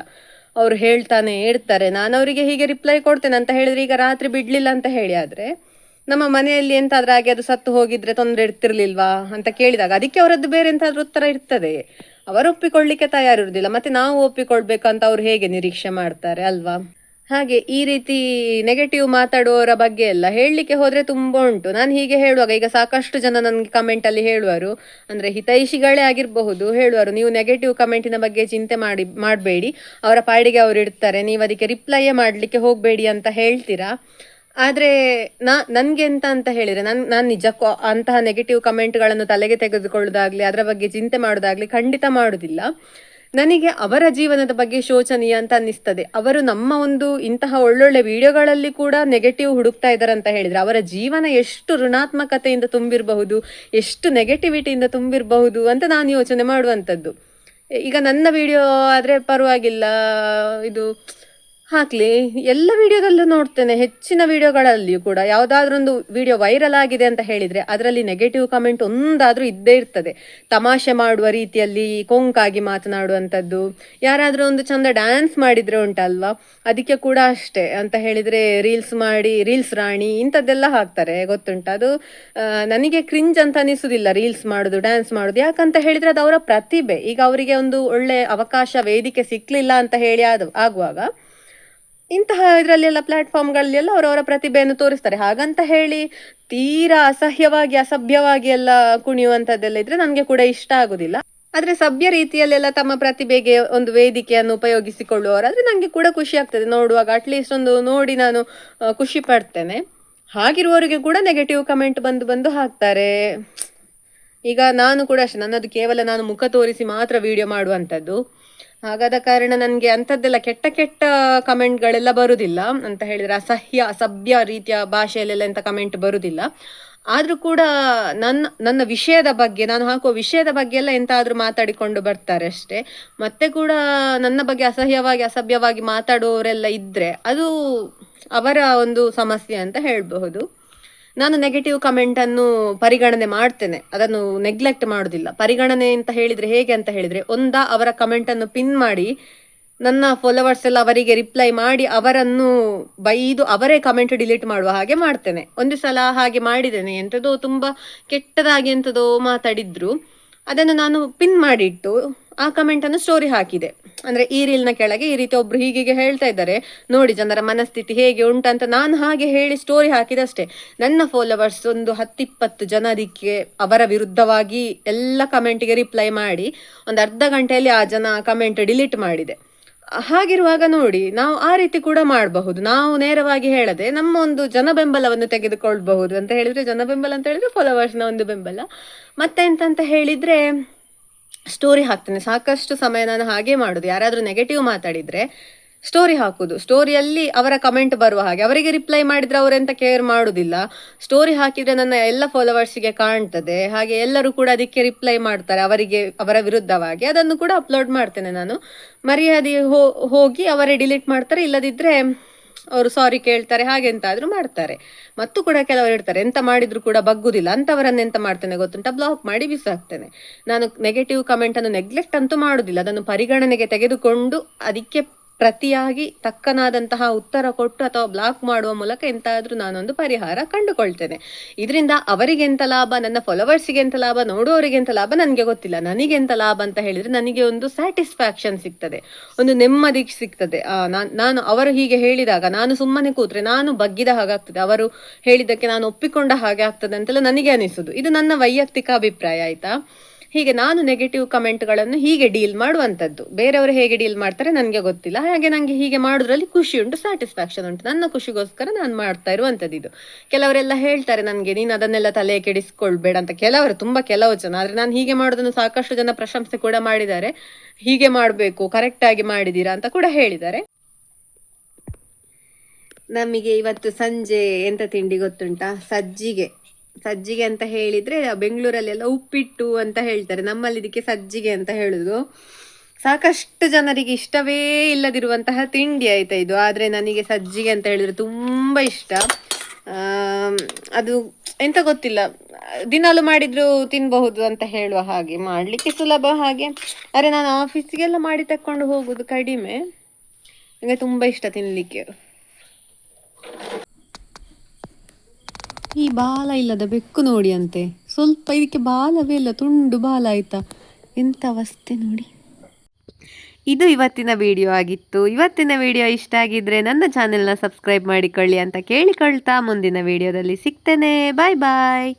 ಅವರು ಹೇಳ್ತಾನೆ ಇರ್ತಾರೆ. ನಾನು ಅವರಿಗೆ ಹೀಗೆ ರಿಪ್ಲೈ ಕೊಡ್ತೇನೆ ಅಂತ ಹೇಳಿದ್ರೆ, ಈಗ ರಾತ್ರಿ ಬಿಡ್ಲಿಲ್ಲ ಅಂತ ಹೇಳಿ ಆದ್ರೆ ನಮ್ಮ ಮನೆಯಲ್ಲಿ ಎಂತಾದ್ರೂ ಹಾಗೆ ಅದು ಸತ್ತು ಹೋಗಿದ್ರೆ ತೊಂದರೆ ಇರ್ತಿರ್ಲಿಲ್ವಾ ಅಂತ ಕೇಳಿದಾಗ ಅದಕ್ಕೆ ಅವರದ್ದು ಬೇರೆ ಎಂತಾದ್ರೂ ಉತ್ತರ ಇರ್ತದೆ. ಅವರು ಒಪ್ಪಿಕೊಳ್ಳಿಕ್ಕೆ ತಯಾರಿರುವುದಿಲ್ಲ, ಮತ್ತೆ ನಾವು ಒಪ್ಪಿಕೊಳ್ಬೇಕಂತ ಅವ್ರು ಹೇಗೆ ನಿರೀಕ್ಷೆ ಮಾಡ್ತಾರೆ ಅಲ್ವಾ? ಹಾಗೆ ಈ ರೀತಿ ನೆಗೆಟಿವ್ ಮಾತಾಡುವವರ ಬಗ್ಗೆ ಎಲ್ಲ ಹೇಳಲಿಕ್ಕೆ ಹೋದ್ರೆ ತುಂಬಾ ಉಂಟು. ನಾನು ಹೀಗೆ ಹೇಳುವಾಗ ಈಗ ಸಾಕಷ್ಟು ಜನ ನನಗೆ ಕಮೆಂಟ್ ಅಲ್ಲಿ ಹೇಳುವರು, ಅಂದ್ರೆ ಹಿತೈಷಿಗಳೇ ಆಗಿರಬಹುದು, ಹೇಳುವರು ನೀವು ನೆಗೆಟಿವ್ ಕಮೆಂಟಿನ ಬಗ್ಗೆ ಚಿಂತೆ ಮಾಡಬೇಡಿ, ಅವರ ಪಾಡಿಗೆ ಅವ್ರು ಇಡ್ತಾರೆ, ನೀವು ಅದಕ್ಕೆ ರಿಪ್ಲೈಯೇ ಮಾಡ್ಲಿಕ್ಕೆ ಹೋಗ್ಬೇಡಿ ಅಂತ ಹೇಳ್ತೀರಾ. ಆದ್ರೆ ನನ್ಗೆ ಎಂತ ಅಂತ ಹೇಳಿದ್ರೆ ನಾನು ನಿಜಕ್ಕೂ ಅಂತಹ ನೆಗೆಟಿವ್ ಕಮೆಂಟ್ಗಳನ್ನು ತಲೆಗೆ ತೆಗೆದುಕೊಳ್ಳುದಾಗ್ಲಿ ಅದರ ಬಗ್ಗೆ ಚಿಂತೆ ಮಾಡೋದಾಗ್ಲಿ ಖಂಡಿತ ಮಾಡುದಿಲ್ಲ. ನನಗೆ ಅವರ ಜೀವನದ ಬಗ್ಗೆ ಶೋಚನೀಯ ಅಂತ ಅನ್ನಿಸ್ತದೆ. ಅವರು ನಮ್ಮ ಒಂದು ಇಂತಹ ಒಳ್ಳೊಳ್ಳೆ ವಿಡಿಯೋಗಳಲ್ಲಿ ಕೂಡ ನೆಗೆಟಿವ್ ಹುಡುಕ್ತಾ ಇದ್ದಾರೆ ಅಂತ ಹೇಳಿದ್ರೆ ಅವರ ಜೀವನ ಎಷ್ಟು ಋಣಾತ್ಮಕತೆಯಿಂದ ತುಂಬಿರಬಹುದು, ಎಷ್ಟು ನೆಗೆಟಿವಿಟಿಯಿಂದ ತುಂಬಿರಬಹುದು ಅಂತ ನಾನು ಯೋಚನೆ ಮಾಡುವಂಥದ್ದು. ಈಗ ನನ್ನ ವಿಡಿಯೋ ಆದ್ರೆ ಪರವಾಗಿಲ್ಲ, ಇದು ಹಾಕ್ಲಿ, ಎಲ್ಲ ವಿಡಿಯೋದಲ್ಲೂ ನೋಡ್ತೇನೆ, ಹೆಚ್ಚಿನ ವಿಡಿಯೋಗಳಲ್ಲಿಯೂ ಕೂಡ ಯಾವುದಾದ್ರೂ ಒಂದು ವಿಡಿಯೋ ವೈರಲ್ ಆಗಿದೆ ಅಂತ ಹೇಳಿದ್ರೆ ಅದರಲ್ಲಿ ನೆಗೆಟಿವ್ ಕಮೆಂಟ್ ಒಂದಾದ್ರೂ ಇದ್ದೇ ಇರ್ತದೆ. ತಮಾಷೆ ಮಾಡುವ ರೀತಿಯಲ್ಲಿ ಕೊಂಕಾಗಿ ಮಾತನಾಡುವಂಥದ್ದು, ಯಾರಾದ್ರೂ ಒಂದು ಚಂದ ಡ್ಯಾನ್ಸ್ ಮಾಡಿದ್ರೆ ಉಂಟಲ್ವಾ ಅದಕ್ಕೆ ಕೂಡ ಅಷ್ಟೇ ಅಂತ ಹೇಳಿದ್ರೆ ರೀಲ್ಸ್ ಮಾಡಿ ರೀಲ್ಸ್ ರಾಣಿ ಇಂಥದ್ದೆಲ್ಲ ಹಾಕ್ತಾರೆ, ಗೊತ್ತುಂಟ. ಅದು ನನಗೆ ಕ್ರಿಂಜ್ ಅಂತ ಅನಿಸುದಿಲ್ಲ ರೀಲ್ಸ್ ಮಾಡುದು ಡ್ಯಾನ್ಸ್ ಮಾಡುದು, ಯಾಕಂತ ಹೇಳಿದ್ರೆ ಅದು ಅವರ ಪ್ರತಿಭೆ. ಈಗ ಅವರಿಗೆ ಒಂದು ಒಳ್ಳೆ ಅವಕಾಶ ವೇದಿಕೆ ಸಿಕ್ಲಿಲ್ಲ ಅಂತ ಹೇಳಿ ಆಗುವಾಗ ಇಂತಹ ಇದರಲ್ಲೆಲ್ಲ ಪ್ಲಾಟ್ಫಾರ್ಮ್ಗಳಲ್ಲೆಲ್ಲ ಅವರವರ ಪ್ರತಿಭೆಯನ್ನು ತೋರಿಸ್ತಾರೆ. ಹಾಗಂತ ಹೇಳಿ ತೀರಾ ಅಸಹ್ಯವಾಗಿ ಅಸಭ್ಯವಾಗಿ ಎಲ್ಲ ಕುಣಿಯುವಂಥದ್ದೆಲ್ಲ ಇದ್ರೆ ನನಗೆ ಕೂಡ ಇಷ್ಟ ಆಗುದಿಲ್ಲ. ಆದ್ರೆ ಸಭ್ಯ ರೀತಿಯಲ್ಲೆಲ್ಲ ತಮ್ಮ ಪ್ರತಿಭೆಗೆ ಒಂದು ವೇದಿಕೆಯನ್ನು ಉಪಯೋಗಿಸಿಕೊಳ್ಳುವವರಾದ್ರೆ ನನಗೆ ಕೂಡ ಖುಷಿ ಆಗ್ತದೆ ನೋಡುವಾಗ, ಅಟ್ಲೀಸ್ಟ್ ಒಂದು ನೋಡಿ ನಾನು ಖುಷಿ ಪಡ್ತೇನೆ. ಹಾಗಿರುವವರಿಗೆ ಕೂಡ ನೆಗೆಟಿವ್ ಕಮೆಂಟ್ ಬಂದು ಹಾಕ್ತಾರೆ. ಈಗ ನಾನು ಕೂಡ ಅಷ್ಟೇ, ನನ್ನದು ಕೇವಲ ನಾನು ಮುಖ ತೋರಿಸಿ ಮಾತ್ರ ವಿಡಿಯೋ ಮಾಡುವಂಥದ್ದು, ಹಾಗಾದ ಕಾರಣ ನನಗೆ ಅಂಥದ್ದೆಲ್ಲ ಕೆಟ್ಟ ಕೆಟ್ಟ ಕಮೆಂಟ್ಗಳೆಲ್ಲ ಬರುದಿಲ್ಲ. ಅಂತ ಹೇಳಿದ್ರೆ ಅಸಭ್ಯ ರೀತಿಯ ಭಾಷೆಯಲ್ಲೆಲ್ಲ ಎಂಥ ಕಮೆಂಟ್ ಬರುದಿಲ್ಲ. ಆದ್ರೂ ಕೂಡ ನನ್ನ ವಿಷಯದ ಬಗ್ಗೆ, ನಾನು ಹಾಕುವ ವಿಷಯದ ಬಗ್ಗೆ ಎಲ್ಲ ಎಂತಾದ್ರೂ ಮಾತಾಡಿಕೊಂಡು ಬರ್ತಾರೆ ಅಷ್ಟೇ. ಮತ್ತೆ ಕೂಡ ನನ್ನ ಬಗ್ಗೆ ಅಸಭ್ಯವಾಗಿ ಮಾತಾಡುವವರೆಲ್ಲ ಇದ್ರೆ ಅದು ಅವರ ಒಂದು ಸಮಸ್ಯೆ ಅಂತ ಹೇಳಬಹುದು. ನಾನು ನೆಗೆಟಿವ್ ಕಮೆಂಟ್ ಅನ್ನು ಪರಿಗಣನೆ ಮಾಡ್ತೇನೆ, ಅದನ್ನು ನೆಗ್ಲೆಕ್ಟ್ ಮಾಡುದಿಲ್ಲ. ಪರಿಗಣನೆ ಅಂತ ಹೇಳಿದ್ರೆ ಹೇಗೆ ಅಂತ ಹೇಳಿದ್ರೆ, ಅವರ ಕಮೆಂಟ್ ಅನ್ನು ಪಿನ್ ಮಾಡಿ ನನ್ನ ಫಾಲೋವರ್ಸ್ ಎಲ್ಲ ಅವರಿಗೆ ರಿಪ್ಲೈ ಮಾಡಿ ಅವರನ್ನು ಬೈದು ಅವರೇ ಕಮೆಂಟ್ ಡಿಲೀಟ್ ಮಾಡುವ ಹಾಗೆ ಮಾಡ್ತೇನೆ. ಒಂದು ಸಲ ಹಾಗೆ ಮಾಡಿದ್ದೇನೆ, ಎಂಥದೋ ತುಂಬಾ ಕೆಟ್ಟದಾಗಿ ಎಂಥದೋ ಮಾತಾಡಿದ್ರು, ಅದನ್ನು ನಾನು ಪಿನ್ ಮಾಡಿಟ್ಟು ಆ ಕಮೆಂಟ್ ಅನ್ನು ಸ್ಟೋರಿ ಹಾಕಿದೆ. ಅಂದ್ರೆ ಈ ರೀಲ್ನ ಕೆಳಗೆ ಈ ರೀತಿ ಒಬ್ರು ಹೀಗೆ ಹೇಳ್ತಾ ಇದ್ದಾರೆ ನೋಡಿ ಜನರ ಮನಸ್ಥಿತಿ ಹೇಗೆ ಉಂಟಂತ ನಾನು ಹಾಗೆ ಹೇಳಿ ಸ್ಟೋರಿ ಹಾಕಿದಷ್ಟೇ. ನನ್ನ ಫಾಲೋವರ್ಸ್ ಒಂದು 10-20 ಜನ ಅದಕ್ಕೆ ಅವರ ವಿರುದ್ಧವಾಗಿ ಎಲ್ಲ ಕಮೆಂಟ್ಗೆ ರಿಪ್ಲೈ ಮಾಡಿ ಒಂದು ಅರ್ಧ ಗಂಟೆಯಲ್ಲಿ ಆ ಜನ ಕಮೆಂಟ್ ಡಿಲೀಟ್ ಮಾಡಿದೆ. ಹಾಗಿರುವಾಗ ನೋಡಿ, ನಾವು ಆ ರೀತಿ ಕೂಡ ಮಾಡಬಹುದು. ನಾವು ನೇರವಾಗಿ ಹೇಳದೆ ನಮ್ಮ ಒಂದು ಜನ ಬೆಂಬಲವನ್ನು ತೆಗೆದುಕೊಳ್ಬಹುದು. ಅಂತ ಹೇಳಿದ್ರೆ ಜನ ಬೆಂಬಲ ಅಂತ ಹೇಳಿದ್ರೆ ಫಾಲೋವರ್ಸ್ನ ಒಂದು ಬೆಂಬಲ. ಮತ್ತೆ ಎಂತಂತ ಹೇಳಿದ್ರೆ ಸ್ಟೋರಿ ಹಾಕ್ತೇನೆ. ಸಾಕಷ್ಟು ಸಮಯ ನಾನು ಹಾಗೆ ಮಾಡುದು, ಯಾರಾದ್ರೂ ನೆಗೆಟಿವ್ ಮಾತಾಡಿದ್ರೆ ಸ್ಟೋರಿ ಹಾಕುದು, ಸ್ಟೋರಿಯಲ್ಲಿ ಅವರ ಕಮೆಂಟ್ ಬರುವ ಹಾಗೆ. ಅವರಿಗೆ ರಿಪ್ಲೈ ಮಾಡಿದ್ರೆ ಅವರೆಂತ ಕೇರ್ ಮಾಡುದಿಲ್ಲ, ಸ್ಟೋರಿ ಹಾಕಿದ್ರೆ ನನ್ನ ಎಲ್ಲ ಫಾಲೋವರ್ಸ್ಗೆ ಕಾಣ್ತದೆ, ಹಾಗೆ ಎಲ್ಲರೂ ಕೂಡ ಅದಕ್ಕೆ ರಿಪ್ಲೈ ಮಾಡ್ತಾರೆ ಅವರ ವಿರುದ್ಧವಾಗಿ. ಅದನ್ನು ಕೂಡ ಅಪ್ಲೋಡ್ ಮಾಡ್ತೇನೆ ನಾನು. ಮರ್ಯಾದೆ ಹೋಗಿ ಅವರೇ ಡಿಲೀಟ್ ಮಾಡ್ತಾರೆ, ಇಲ್ಲದಿದ್ರೆ ಅವರು ಸಾರಿ ಕೇಳ್ತಾರೆ, ಹಾಗೆಂತಾದ್ರೂ ಮಾಡ್ತಾರೆ. ಮತ್ತು ಕೂಡ ಕೆಲವರು ಇರ್ತಾರೆ ಎಂತ ಮಾಡಿದ್ರು ಕೂಡ ಬಗ್ಗುದಿಲ್ಲ, ಅಂತವರನ್ನ ಎಂತ ಮಾಡ್ತೇನೆ ಗೊತ್ತುಂಟ, ಬ್ಲಾಕ್ ಮಾಡಿ ಬಿಸಾಕ್ತೇನೆ. ನಾನು ನೆಗೆಟಿವ್ ಕಮೆಂಟ್ ಅನ್ನು ನೆಗ್ಲೆಕ್ಟ್ ಅಂತೂ ಮಾಡುದಿಲ್ಲ, ಅದನ್ನು ಪರಿಗಣನೆಗೆ ತೆಗೆದುಕೊಂಡು ಅದಕ್ಕೆ ಪ್ರತಿಯಾಗಿ ತಕ್ಕನಾದಂತಹ ಉತ್ತರ ಕೊಟ್ಟು ಅಥವಾ ಬ್ಲಾಕ್ ಮಾಡುವ ಮೂಲಕ ಎಂತಾದ್ರೂ ನಾನೊಂದು ಪರಿಹಾರ ಕಂಡುಕೊಳ್ತೇನೆ. ಇದರಿಂದ ಅವರಿಗೆ ಎಂತ ಲಾಭ, ನನ್ನ ಫಾಲೋವರ್ಸಿಗೆ ಎಂತ ಲಾಭ, ನೋಡುವವರಿಗೆ ಎಂತ ಲಾಭ ನನಗೆ ಗೊತ್ತಿಲ್ಲ. ನನಗೆ ಎಂತ ಲಾಭ ಅಂತ ಹೇಳಿದ್ರೆ ನನಗೆ ಒಂದು ಸ್ಯಾಟಿಸ್ಫ್ಯಾಕ್ಷನ್ ಸಿಗ್ತದೆ, ಒಂದು ನೆಮ್ಮದಿ ಸಿಗ್ತದೆ. ನಾನು ಅವರು ಹೀಗೆ ಹೇಳಿದಾಗ ನಾನು ಸುಮ್ಮನೆ ಕೂತ್ರೆ ನಾನು ಬಗ್ಗಿದ ಹಾಗಾಗ್ತದೆ, ಅವರು ಹೇಳಿದ್ದಕ್ಕೆ ನಾನು ಒಪ್ಪಿಕೊಂಡ ಹಾಗೆ ಆಗ್ತದೆ ಅಂತೆಲ್ಲ ನನಗೆ ಅನಿಸುದು. ಇದು ನನ್ನ ವೈಯಕ್ತಿಕ ಅಭಿಪ್ರಾಯ, ಆಯ್ತಾ. ಹೀಗೆ ನಾನು ನೆಗೆಟಿವ್ ಕಮೆಂಟ್ಗಳನ್ನು ಹೀಗೆ ಡೀಲ್ ಮಾಡುವಂಥದ್ದು. ಬೇರೆಯವರು ಹೇಗೆ ಡೀಲ್ ಮಾಡ್ತಾರೆ ನನಗೆ ಗೊತ್ತಿಲ್ಲ. ಹಾಗೆ ನನಗೆ ಹೀಗೆ ಮಾಡೋದ್ರಲ್ಲಿ ಖುಷಿ ಉಂಟು, ಸ್ಯಾಟಿಸ್ಫ್ಯಾಕ್ಷನ್ ಉಂಟು. ನನ್ನ ಖುಷಿಗೋಸ್ಕರ ನಾನು ಮಾಡ್ತಾ ಇರುವಂಥದ್ದು ಇದು. ಕೆಲವರೆಲ್ಲ ಹೇಳ್ತಾರೆ ನನಗೆ, ನೀನು ಅದನ್ನೆಲ್ಲ ತಲೆ ಕೆಡಿಸ್ಕೊಳ್ಬೇಡ ಅಂತ. ಕೆಲವರು, ತುಂಬಾ ಕೆಲವು ಜನ. ಆದರೆ ನಾನು ಹೀಗೆ ಮಾಡೋದನ್ನು ಸಾಕಷ್ಟು ಜನ ಪ್ರಶಂಸೆ ಕೂಡ ಮಾಡಿದ್ದಾರೆ. ಹೀಗೆ ಮಾಡಬೇಕು, ಕರೆಕ್ಟಾಗಿ ಮಾಡಿದ್ದೀರಾ ಅಂತ ಕೂಡ ಹೇಳಿದ್ದಾರೆ. ನಮಗೆ ಇವತ್ತು ಸಂಜೆ ಎಂತ ತಿಂಡಿ ಗೊತ್ತುಂಟಾ? ಸಜ್ಜಿಗೆ ಅಂತ ಹೇಳಿದ್ರೆ ಬೆಂಗಳೂರಲ್ಲೆಲ್ಲ ಉಪ್ಪಿಟ್ಟು ಅಂತ ಹೇಳ್ತಾರೆ, ನಮ್ಮಲ್ಲಿ ಇದಕ್ಕೆ ಸಜ್ಜಿಗೆ ಅಂತ ಹೇಳುದು. ಸಾಕಷ್ಟು ಜನರಿಗೆ ಇಷ್ಟವೇ ಇಲ್ಲದಿರುವಂತಹ ತಿಂಡಿ ಆಯ್ತಾ ಇದು. ಆದರೆ ನನಗೆ ಸಜ್ಜಿಗೆ ಅಂತ ಹೇಳಿದ್ರೆ ತುಂಬಾ ಇಷ್ಟ. ಅದು ಎಂತ ಗೊತ್ತಿಲ್ಲ, ದಿನಾಲು ಮಾಡಿದ್ರು ತಿನ್ಬಹುದು ಅಂತ ಹೇಳುವ ಹಾಗೆ, ಮಾಡ್ಲಿಕ್ಕೆ ಸುಲಭ ಹಾಗೆ. ಆದರೆ ನಾನು ಆಫೀಸಿಗೆಲ್ಲ ಮಾಡಿ ತಕೊಂಡು ಹೋಗುದು ಕಡಿಮೆ, ನನಗೆ ತುಂಬಾ ಇಷ್ಟ ತಿನ್ಲಿಕ್ಕೆ. ಈ ಬಾಲ ಇಲ್ಲದ ಬೆಕ್ಕು ನೋಡಿ ಅಂತೆ, ಸ್ವಲ್ಪ ಇದಕ್ಕೆ ಬಾಲವೇ ಇಲ್ಲ, ತುಂಡು ಬಾಲ ಆಯ್ತಾ, ಎಂತ ಅವಸ್ಥೆ ನೋಡಿ. ಇದು ಇವತ್ತಿನ ವಿಡಿಯೋ ಆಗಿತ್ತು. ಇವತ್ತಿನ ವಿಡಿಯೋ ಇಷ್ಟ ಆಗಿದ್ರೆ ನನ್ನ ಚಾನೆಲ್ನ ಸಬ್ಸ್ಕ್ರೈಬ್ ಮಾಡಿಕೊಳ್ಳಿ ಅಂತ ಕೇಳಿಕೊಳ್ತಾ ಮುಂದಿನ ವಿಡಿಯೋದಲ್ಲಿ ಸಿಗ್ತೇನೆ. ಬಾಯ್ ಬಾಯ್.